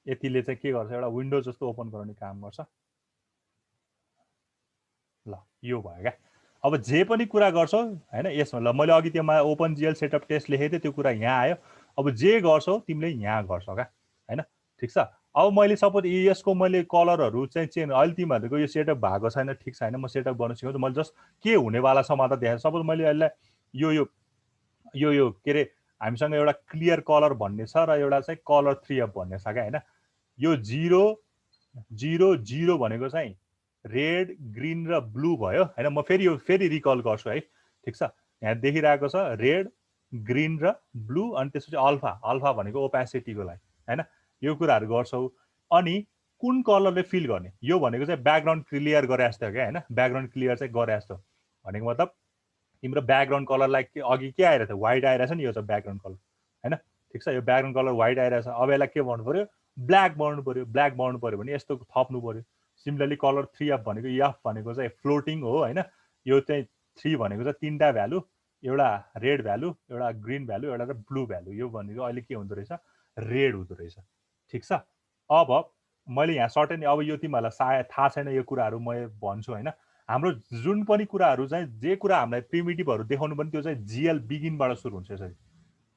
यतिले चाहिँ के गर्छ, एउटा विन्डोज जस्तो ओपन गराउने काम गर्छ। ल यो भयो क्या। अब जे पनि कुरा गर्छौ होइन यसमा, ल मैले अघि त्योमा ओपन जिएल सेटअप टेस्ट लेखेको थिएँ, त्यो कुरा यहाँ आयो। अब जे गर्छौ तिमीले यहाँ गर्छौ क्या होइन, ठिक छ। अब मैले सपोज यसको मैले कलरहरू चाहिँ चेन्ज, अहिले तिमीहरूको यो सेटअप भएको छैन, ठिक छैन, म सेटअप गर्न सिकाउँछु। मैले जस्ट के हुनेवाला छ मात्र देखाएँ। सपोज मैले यसलाई यो यो यो यो के अरे हामीसँग एउटा क्लियर कलर भन्ने छ र एउटा चाहिँ कलर 3F भन्ने छ क्या होइन। यो 0 0 0 भनेको चाहिँ रेड ग्रिन र ब्लू भयो होइन। म फेरि रिकल गर्छु है, ठिक छ। यहाँ देखिरहेको छ रेड ग्रिन र ब्लू। अनि त्यसपछि अल्फा भनेको ओपेसिटीको लागि होइन। यो कुराहरू गर्छौ। अनि कुन कलरले फिल गर्ने, यो भनेको चाहिँ ब्याकग्राउन्ड क्लियर गरे जस्तो हो क्या होइन। ब्याकग्राउन्ड क्लियर चाहिँ गरे जस्तो भनेको मतलब तिम्रो ब्याकग्राउन्ड कलरलाई अघि के आइरहेको थियो, व्हाइट आइरहेछ नि, यो चाहिँ ब्याकग्राउन्ड कलर होइन, ठिक छ। यो ब्याकग्राउन्ड कलर व्हाइट आइरहेछ। अब यसलाई के भन्नु पर्यो, ब्ल्याक बनाउनु पर्यो। ब्ल्याक बनाउनु पर्यो भने यस्तो थप्नु पर्यो। सिमिलरली कलर 3F भनेको, एफ भनेको चाहिँ फ्लोटिङ हो होइन। यो चाहिँ 3 भनेको चाहिँ 3टा भ्यालु, एउटा रेड भ्यालु, एउटा ग्रिन भ्यालु, एउटा चाहिँ ब्लू भ्यालु। यो भनेको अहिले के हुँदो रहेछ, रेड हुँदो रहेछ, ठिक छ। अब मैले यहाँ सर्टेन, अब यो तिमीहरूलाई सायद थाहा छैन यो कुराहरू म भन्छु होइन। हाम्रो जुन पनि कुराहरू चाहिँ जे कुरा हामीलाई प्रिमिटिभहरू देखाउनु पनि त्यो चाहिँ जिएल बिगिनबाट सुरु हुन्छ यसरी,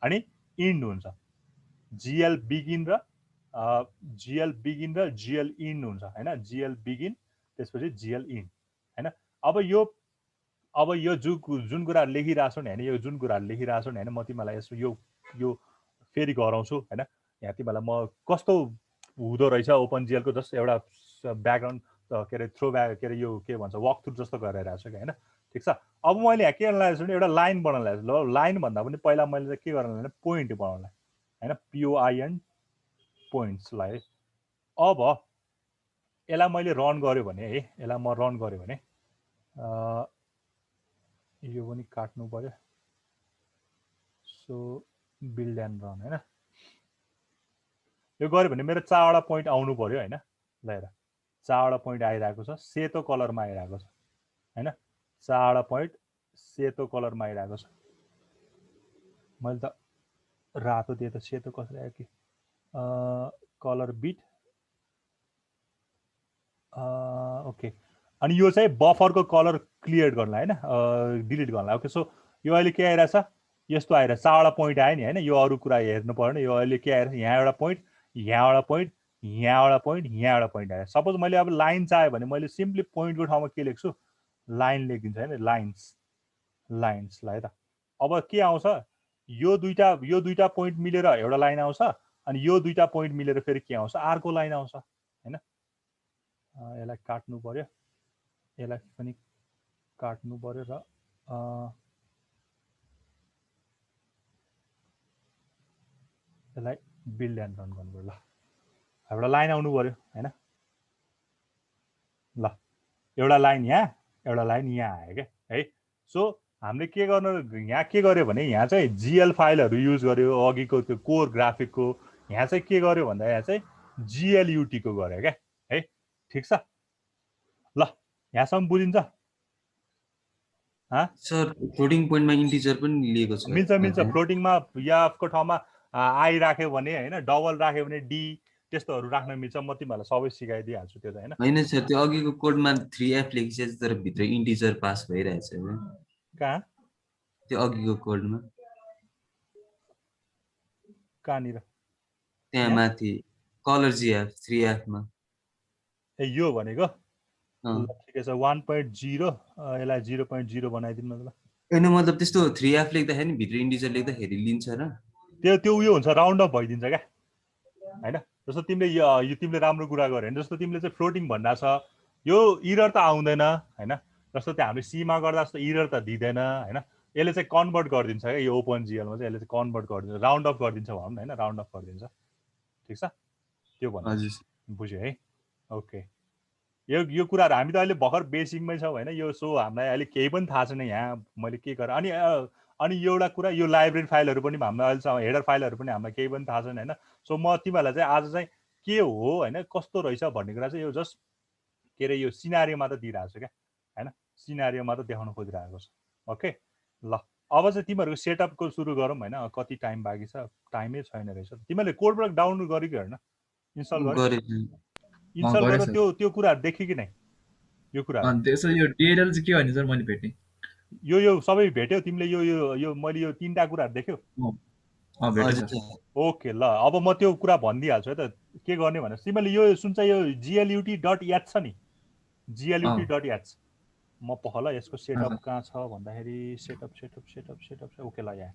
अनि इन्ड हुन्छ। जिएल बिगिन र जिएल इन्ड हुन्छ होइन। जिएल बिगिन त्यसपछि जिएल इन्ड होइन। अब यो जुन कुराहरू लेखिरहेको छु नि होइन, यो जुन कुराहरू लेखिरहेको छु नि होइन, म तिमीलाई यसो यो फेरि गराउँछु होइन। यहाँ तिमीलाई म कस्तो हुँदो रहेछ ओपन जिएलको जस्ट एउटा ब्याकग्राउन्ड के अरे थ्रो ब्याक के अरे यो के भन्छ वक थ्रु जस्तो गरिरहेको छु कि होइन, ठिक छ। अब मैले यहाँ के गर्न लागेको छु भने एउटा लाइन बनाउन लागेको छु। ल लाइन भन्दा पनि पहिला मैले चाहिँ के गर्न भने पोइन्ट बनाउनलाई हैन, POINT पोइन्ट्सलाई। अब यसलाई मैले रन गर्यो भने है, यसलाई म रन गर्यो भने यो पनि काट्नु पर्यो। सो बिल्ड एन्ड रन हैन, यो गर्यो भने मेरो 4वटा पोइन्ट आउनु पर्यो हैन। ल हेर 4वटा पोइन्ट आइरहेको छ, सेतो कलरमा आइरहेको छ हैन। 4वटा पोइन्ट सेतो कलरमा आइरहेको छ। मैले त रातो दिए त सेतो कसरी आयो कि कलर बिट ओके। अनि यो चाहिँ बफरको कलर क्लियर गर्नलाई हैन, डिलिट गर्नलाई। ओके, सो यो अहिले के आइरहेछ, यस्तो आइरहेछ। 4वटा पोइन्ट आयो नि हैन। यो अरू कुरा हेर्नु पर्दैन। यो अहिले के आइरहेछ, यहाँ एउटा पोइन्ट, यहाँबाट पोइन्ट, यहाँबाट पोइन्ट, यहाँबाट पोइन्ट आयो। सपोज मैले अब लाइन चाह्यो भने मैले सिम्पली पोइन्टको ठाउँमा के लेख्छु, लाइन लेखिदिन्छु हैन, लाइन्स। लाइन्सलाई त अब के आउँछ, यो दुईटा पोइन्ट मिलेर एउटा लाइन आउँछ, अनि यो दुईटा पोइन्ट मिलेर फेरि के आउँछ, अर्को लाइन आउँछ हैन। यसलाई काट्नु पर्यो, यसलाई पनि काट्नु पर्यो र यसलाई बिल्ड एन्ड रन गर्नु पर्यो। ल एउटा लाइन आउनु पर्यो हैन। ल एउटा लाइन यहाँ, एउटा लाइन यहाँ आयो क्या है। सो हामीले के गर्नु, यहाँ के गर्यो भने यहाँ चाहिँ GL फाइलहरू युज गर्यो अघिको त्यो कोर ग्राफिकको। यहाँ चाहिँ के गर्यो भन्दा यहाँ चाहिँ GLUT को गर्यो क्या है। ठिक छ। ल यहाँसम्म बुझिन्छ? सर फ्लोटिङ पोइन्टमा इन्टिजर पनि लिएको छ। मिल्छ। फ्लोटिङमा याको ठाउँमा आई राख्यो भने हैन, डबल राख्यो भने डी, त्यस्तोहरू राख्न मिल्छ। म तिमीहरूलाई सबै सिकाइदिइहाल्छु त्यो त हैन। हैन सर, त्यो अघिको कोडमा 3F लेखिसकेछ तर भित्र इन्टिजर पास भइरहेछ हैन। कहाँ? त्यो अघिको कोडमा कहाँनिर? त्यहाँ माथि कलर GF 3F मा। ए यो भनेको ल ठिकै छ। 1.0 यसलाई 0.0 बनाइदिनु न ल। हैन मतलब त्यस्तो 3F लेख्दाखेरि नि भित्र इन्टिजर लेख्दाखेरि लिन्छ र त्यो उयो हुन्छ, राउन्ड अप भइदिन्छ क्या हैन। जस्तो तिमीले यो तिमीले राम्रो कुरा गर्यो भने, जस्तो तिमीले चाहिँ फ्लोटिङ भन्दा छ, यो इरर त आउँदैन हैन। जस्तो त्यो हामीले सीमा गर्दा जस्तो इरर त दिँदैन हैन। यसले चाहिँ कन्भर्ट गरिदिन्छ क्या, यो OpenGL मा चाहिँ यसले चाहिँ कन्भर्ट गरिदिन्छ, राउन्ड अप गरिदिन्छ भनौँ न हैन, राउन्ड अप गरिदिन्छ। ठिक छ, त्यो भन्नु बुझ्यो है। ओके, यो कुराहरू हामी त अहिले भर्खर बेसिकमै छौँ हैन। यो सो हामीलाई अहिले केही पनि थाहा छैन यहाँ मैले के गरेँ। अनि एउटा कुरा, यो लाइब्रेरी फाइलहरू पनि हामीलाई अहिलेसम्म, हेडर फाइलहरू पनि हामीलाई केही पनि थाहा छैन हैन। सो म तिमीहरूलाई चाहिँ आज चाहिँ के हो हैन, कस्तो रहेछ भन्ने कुरा चाहिँ यो जस्ट के अरे यो सिनारियो मात्र दिइरहेको छु क्या हैन, सिनारियो मात्र देखाउन खोजिरहेको छ। ओके, ल अब चाहिँ तिमीहरूको सेटअपको सुरु गरौँ हैन। कति टाइम बाँकी छ? टाइमै छैन रहेछ। तिमीहरूले कोडबाट डाउनलोड गर्यो कि हैन, इन्स्टल गर्यो? इन्स्टल गरेर त्यो कुराहरू देखेँ कि नै? यो कुरा त्यसो यो DLL चाहिँ के हो नि सर, मैले भेटेँ। यो सबै भेट्यौ तिमीले? यो मैले यो 3टा कुराहरू देख्यौ? भेटेँ सर। ओके, ल अब म त्यो कुरा भनिदिइहाल्छु है त के गर्ने भनेर। तिमीले यो सुन्छ, यो GLUT.h छ नि, GLUT.h। म पहल यसको सेटअप कहाँ छ भन्दाखेरि सेटअप ओके। ल यहाँ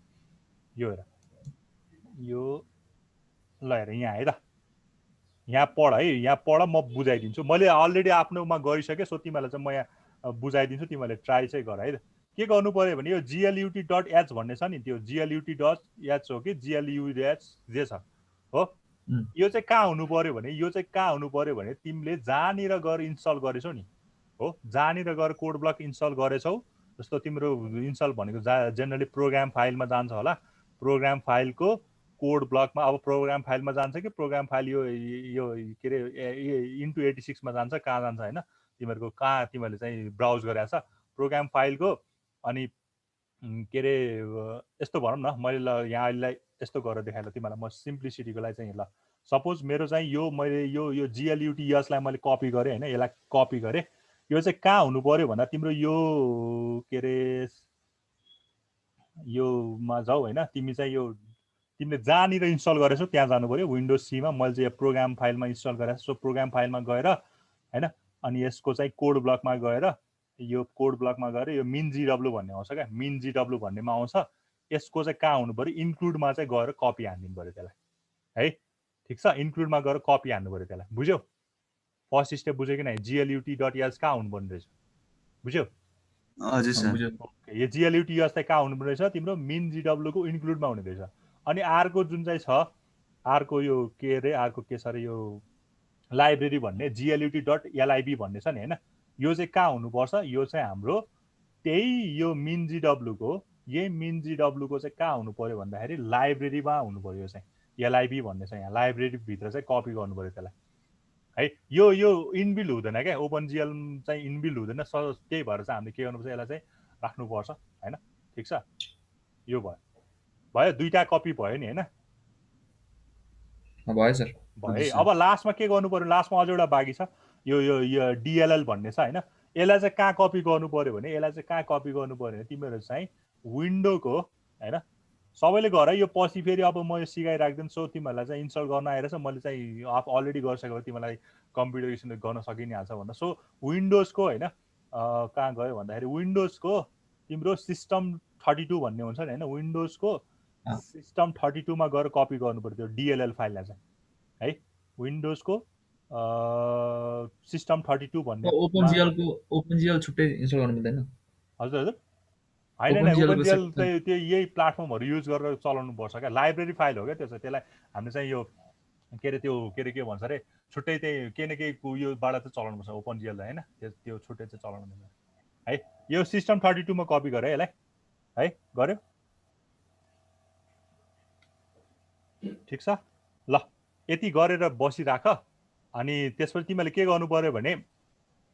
यो हेर, यो ल हेर यहाँ है त, यहाँ पढ है, यहाँ पढ, म बुझाइदिन्छु। मैले अलरेडी आफ्नोमा गरिसकेँ, सो तिमीहरूलाई चाहिँ म यहाँ बुझाइदिन्छु, तिमीहरूले ट्राई चाहिँ गर है त। के गर्नु पर्यो भने यो GLUT.h भन्ने छ नि, त्यो GLUT.h हो कि GLUT जे छ हो, यो चाहिँ कहाँ हुनु पर्यो भने, यो चाहिँ कहाँ हुनु पर्यो भने तिमीले जहाँनिर गएर इन्स्टल गरेछौ नि हो, जहाँनिर गएर कोड ब्लक इन्स्टल गरेछौ। जस्तो तिम्रो इन्स्टल भनेको जेनरली प्रोग्राम फाइलमा जान्छ होला, प्रोग्राम फाइलको कोड ब्लकमा। अब प्रोग्राम फाइलमा जान्छ कि प्रोग्राम फाइल यो के अरे इन्टु 86 जान्छ, कहाँ जान्छ होइन, तिमीहरूको कहाँ तिमीहरूले चाहिँ ब्राउज गरेको छ प्रोग्राम फाइलको। अनि के अरे यस्तो भनौँ न, मैले ल यहाँ अहिलेलाई यस्तो गरेर देखाएँ ल तिमीहरूलाई म सिम्प्लिसिटीको लागि चाहिँ। ल सपोज मेरो चाहिँ यो मैले यो GLUT यसलाई मैले कपी गरेँ होइन, यसलाई कपी गरेँ। यो चाहिँ कहाँ हुनु पर्यो भन्दा तिम्रो यो के अरे योमा जाऊ होइन, तिमी चाहिँ यो तिमीले जहाँनिर इन्स्टल गरेछौ त्यहाँ जानु पर्यो। विन्डोज सीमा मैले चाहिँ प्रोग्राम फाइलमा इन्स्टल गरेको छु, सो प्रोग्राम फाइलमा गएर होइन, अनि यसको चाहिँ कोड ब्लकमा गएर, यो कोड ब्लकमा गएर यो min.gw भन्ने आउँछ क्या, min.gw भन्नेमा आउँछ। यसको चाहिँ कहाँ हुनु पर्यो, इन्क्लुडमा चाहिँ गएर कपी हानिदिनु पर्यो त्यसलाई है। ठिक छ, इन्क्लुडमा गएर कपी हान्नु पर्यो त्यसलाई। बुझ्यौ? फर्स्ट स्टेप बुझ्यो कि नै? GLUT.h कहाँ हुनुपर्ने रहेछ, बुझ्यौ? हजुर सर बुझ्यो ओके, यो GLUTS चाहिँ कहाँ हुनु रहेछ तिम्रो मेन GW को इन्क्लुडमा हुने रहेछ। अनि आरको जुन चाहिँ छ आरको यो के अरे आरको के छ अरे यो लाइब्रेरी भन्ने GLUT.lib भन्ने छ नि होइन, यो चाहिँ कहाँ हुनुपर्छ, यो चाहिँ हाम्रो त्यही यो मेन GW को यही मेन GW को चाहिँ कहाँ हुनु पर्यो भन्दाखेरि लाइब्रेरीमा हुनु पर्यो। यो चाहिँ LIB भन्ने छ यहाँ, लाइब्रेरी भित्र चाहिँ कपी गर्नु पर्यो त्यसलाई है। यो इनबिल्ड हुँदैन क्या, ओपनजिएल चाहिँ इनबिल्ड हुँदैन, त्यही भएर चाहिँ हामीले के गर्नुपर्छ यसलाई चाहिँ राख्नुपर्छ होइन। ठिक छ, यो भयो दुईटा कपी भयो नि होइन, भयो सर। भयो। अब लास्टमा के गर्नु पर्यो, लास्टमा अझ एउटा बाँकी छ, यो DLL भन्ने छ होइन, यसलाई चाहिँ कहाँ कपी गर्नु पर्यो भने यसलाई चाहिँ कहाँ कपी गर्नु पर्यो भने तिमीहरू चाहिँ विन्डोको होइन, सबैले गर यो पछि फेरि अब म यो सिकाइराख्दैन। सो तिमीहरूलाई चाहिँ इन्स्टल गर्न आइरहेछ, मैले चाहिँ अलरेडी गरिसकेको तिमीलाई कम्प्युटर गर्न सकि नै हाल्छ भनेर। सो विन्डोजको होइन कहाँ गयो भन्दाखेरि विन्डोजको तिम्रो सिस्टम 32 भन्ने हुन्छ नि होइन, विन्डोजको सिस्टम 32 मा गएर कपी गर्नु पर्यो त्यो DLL फाइललाई चाहिँ है। विन्डोजको सिस्टम 32 भन्ने ओपनजिएल छुट्टै इन्स्टल गर्न मिल्दैन। हजुर होइन ओपनजिएल चाहिँ त्यो यही प्लेटफर्महरू युज गरेर चलाउनु पर्छ क्या, लाइब्रेरी फाइल हो क्या त्यो चाहिँ। त्यसलाई हामीले चाहिँ यो के अरे त्यो के भन्छ अरे छुट्टै त्यही केही न केही योबाट चाहिँ चलाउनु पर्छ ओपनजिएललाई होइन, त्यो छुट्टै चाहिँ चलाउनु मिल्दैन है। यो सिस्टम 32 मा कपी गरे यसलाई है, गर्यो ठिक छ ल। यति गरेर बसिराख, अनि त्यसपछि तिमीले के गर्नु पर्यो भने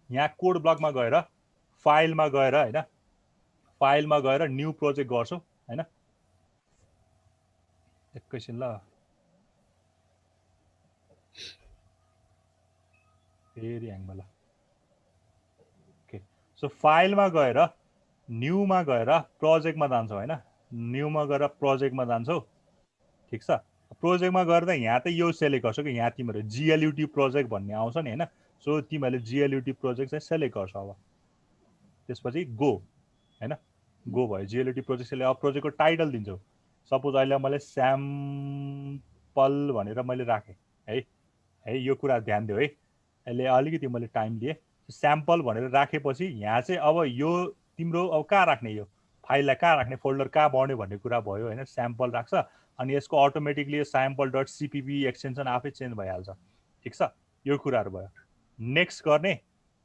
यहाँ कोड ब्लकमा गएर फाइलमा गएर होइन, फाइलमा गएर न्यू प्रोजेक्ट गर्छौ होइन। एकैछिन ल, फेरि ह्याङमा ल। ओके, सो फाइलमा गएर न्यूमा गएर प्रोजेक्टमा जान्छौ होइन, न्यूमा गएर प्रोजेक्टमा जान्छौ ठिक छ। प्रोजेक्टमा गएर त यहाँ त यो सेलेक्ट गर्छौ कि यहाँ तिमीहरू GLUT प्रोजेक्ट भन्ने आउँछ नि होइन। सो तिमीहरूले GLUT प्रोजेक्ट चाहिँ सेलेक्ट गर्छौ। अब त्यसपछि गो होइन, गो भयो GLUT प्रोजेक्ट सेलेक्ट। अब प्रोजेक्टको टाइटल दिन्छौ, सपोज अहिले मैले स्याम्पल भनेर मैले राखेँ है। यो कुरा ध्यान दियो है, अहिले अलिकति मैले टाइम लिएँ। स्याम्पल भनेर राखेपछि यहाँ चाहिँ अब यो तिम्रो अब कहाँ राख्ने, यो फाइललाई कहाँ राख्ने, फोल्डर कहाँ बढ्ने भन्ने कुरा भयो होइन। स्याम्पल राख्छ अनि यसको अटोमेटिकली sample.cpp एक्सटेन्सन आफै चेन्ज भइहाल्छ ठिक छ। यो कुराहरू भयो, नेक्स्ट गर्ने।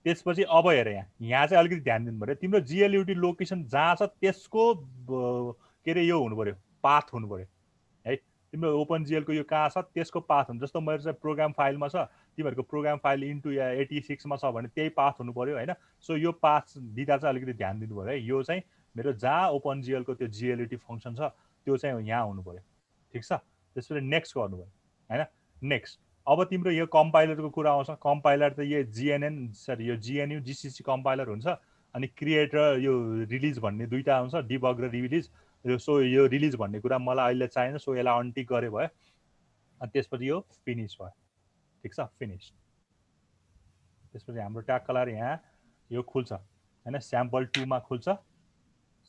त्यसपछि अब हेर यहाँ चाहिँ अलिकति ध्यान दिनु पऱ्यो, तिम्रो GLUT लोकेसन जहाँ छ त्यसको के अरे यो हुनु पऱ्यो, पाथ हुनु पऱ्यो है। तिम्रो ओपनजिएलको यो कहाँ छ त्यसको पाथ हुन्छ। जस्तो मेरो चाहिँ प्रोग्राम फाइलमा छ, तिमीहरूको प्रोग्राम फाइल इन्टु 86 मा छ भने त्यही पाथ हुनु पऱ्यो होइन। सो यो पाथ दिँदा चाहिँ अलिकति ध्यान दिनु पऱ्यो है। यो चाहिँ मेरो जहाँ ओपनजिएलको त्यो GLUT फङ्सन छ त्यो चाहिँ यहाँ हुनु पऱ्यो ठिक छ। त्यसपछि नेक्स्ट गर्नु पऱ्यो होइन। नेक्स्ट अब तिम्रो यो कम्पाइलरको कुरा आउँछ। कम्पाइलर त यो यो GNU GCC कम्पाइलर हुन्छ। अनि क्रिएट र यो रिलिज भन्ने दुईवटा आउँछ, डिबग र रिलिज। सो यो रिलिज भन्ने कुरा मलाई अहिले चाहिएन, सो यसलाई अनटिक गरे भयो। अनि त्यसपछि यो फिनिस भयो ठिक छ, फिनिस। त्यसपछि हाम्रो ट्याग लगाएर यहाँ यो खुल्छ होइन, स्याम्पल 2 मा खुल्छ,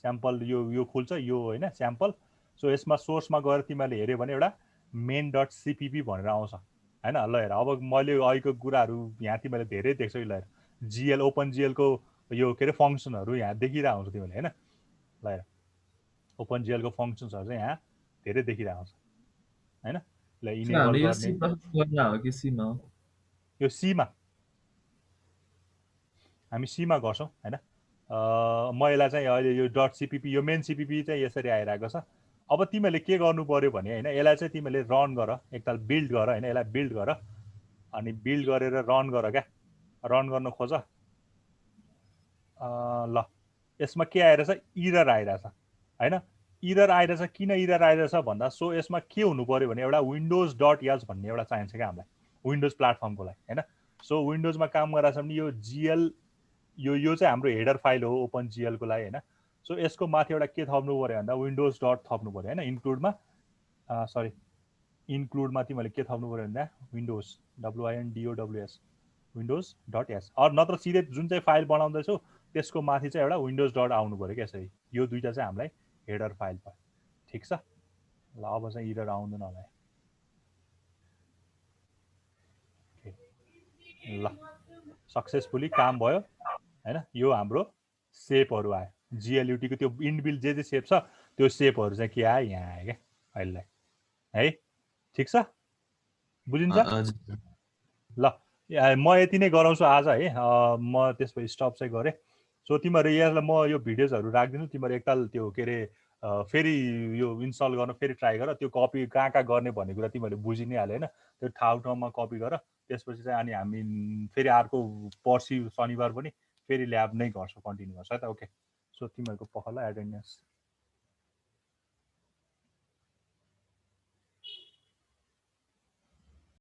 स्याम्पल यो खुल्छ यो होइन स्याम्पल। सो यसमा सोर्समा गएर तिमीहरूले हेऱ्यो भने एउटा main.cpp भनेर आउँछ होइन। ल हेर अब मैले अहिलेको कुराहरू यहाँ तिमीहरूले धेरै देख्छौ। ल हेर ओपनजिएलको यो के अरे फङ्सनहरू यहाँ देखिरहेको हुन्छ तिमीले होइन। ल हेर ओपनजिएलको फङ्सन्सहरू चाहिँ यहाँ धेरै देखिरहेको हुन्छ होइन। ल इनेबल गर्ने यो सीमा हामी सीमा गर्छौँ होइन। म यसलाई चाहिँ अहिले यो .cpp यो मेन CPP चाहिँ यसरी आइरहेको छ। अब तिमीहरूले के गर्नु पर्यो भने होइन, यसलाई चाहिँ तिमीहरूले रन गर, एकताल बिल्ड गर होइन, यसलाई बिल्ड गर। अनि बिल्ड गरेर रन गर क्या, रन गर्न खोज। ल यसमा के आइरहेछ, इरर आइरहेछ होइन। इरर आइरहेछ, किन इरर आइरहेछ भन्दा सो यसमा के हुनु पर्यो भने एउटा windows.h भन्ने एउटा चाहिन्छ क्या हामीलाई विन्डोज प्लेटफर्मको लागि होइन। सो विन्डोजमा काम गरिरहेछ भने यो GL यो चाहिँ हाम्रो हेडर फाइल हो ओपनजिएलको लागि होइन। सो यसको माथि एउटा के थप्नु पऱ्यो भन्दा विन्डोज डट थप्नु पऱ्यो होइन। इन्क्लुडमा सरी इन्क्लुडमा तिमीहरूले के थप्नु पऱ्यो भन्दा विन्डोज WINDOWS windows.h। अरू नत्र सिधै जुन चाहिँ फाइल बनाउँदैछौ त्यसको माथि चाहिँ एउटा विन्डोज डट आउनु पऱ्यो क्या यसरी। यो दुईवटा चाहिँ हामीलाई हेडर फाइल भयो ठिक छ। ल अब चाहिँ इरर आउँदैन होला। ल सक्सेसफुली काम भयो होइन। यो हाम्रो सेपहरू आयो, GLUT को त्यो इनबिल्ट जे सेप छ त्यो सेपहरू चाहिँ के आयो, यहाँ आयो क्या अहिलेलाई है। ठिक छ, बुझिन्छ? हजुर ल म यति नै गराउँछु आज है। म त्यसपछि स्टप चाहिँ गरेँ। सो तिमीहरू यसलाई म यो भिडियोजहरू राखिदिनु, तिमीहरू एकताल त्यो के अरे फेरि यो इन्स्टल गर्न फेरि ट्राई गर, त्यो कपी कहाँ कहाँ गर्ने भन्ने कुरा तिमीहरूले बुझि नै हाल्यो होइन। त्यो ठाउँमा कपी गर, त्यसपछि चाहिँ अनि हामी फेरि अर्को पर्सि शनिबार पनि फेरि ल्याब नै गर्छौँ, कन्टिन्यू गर्छ है त। ओके, सो तिमीहरूको पख ल एटेन्डेन्स।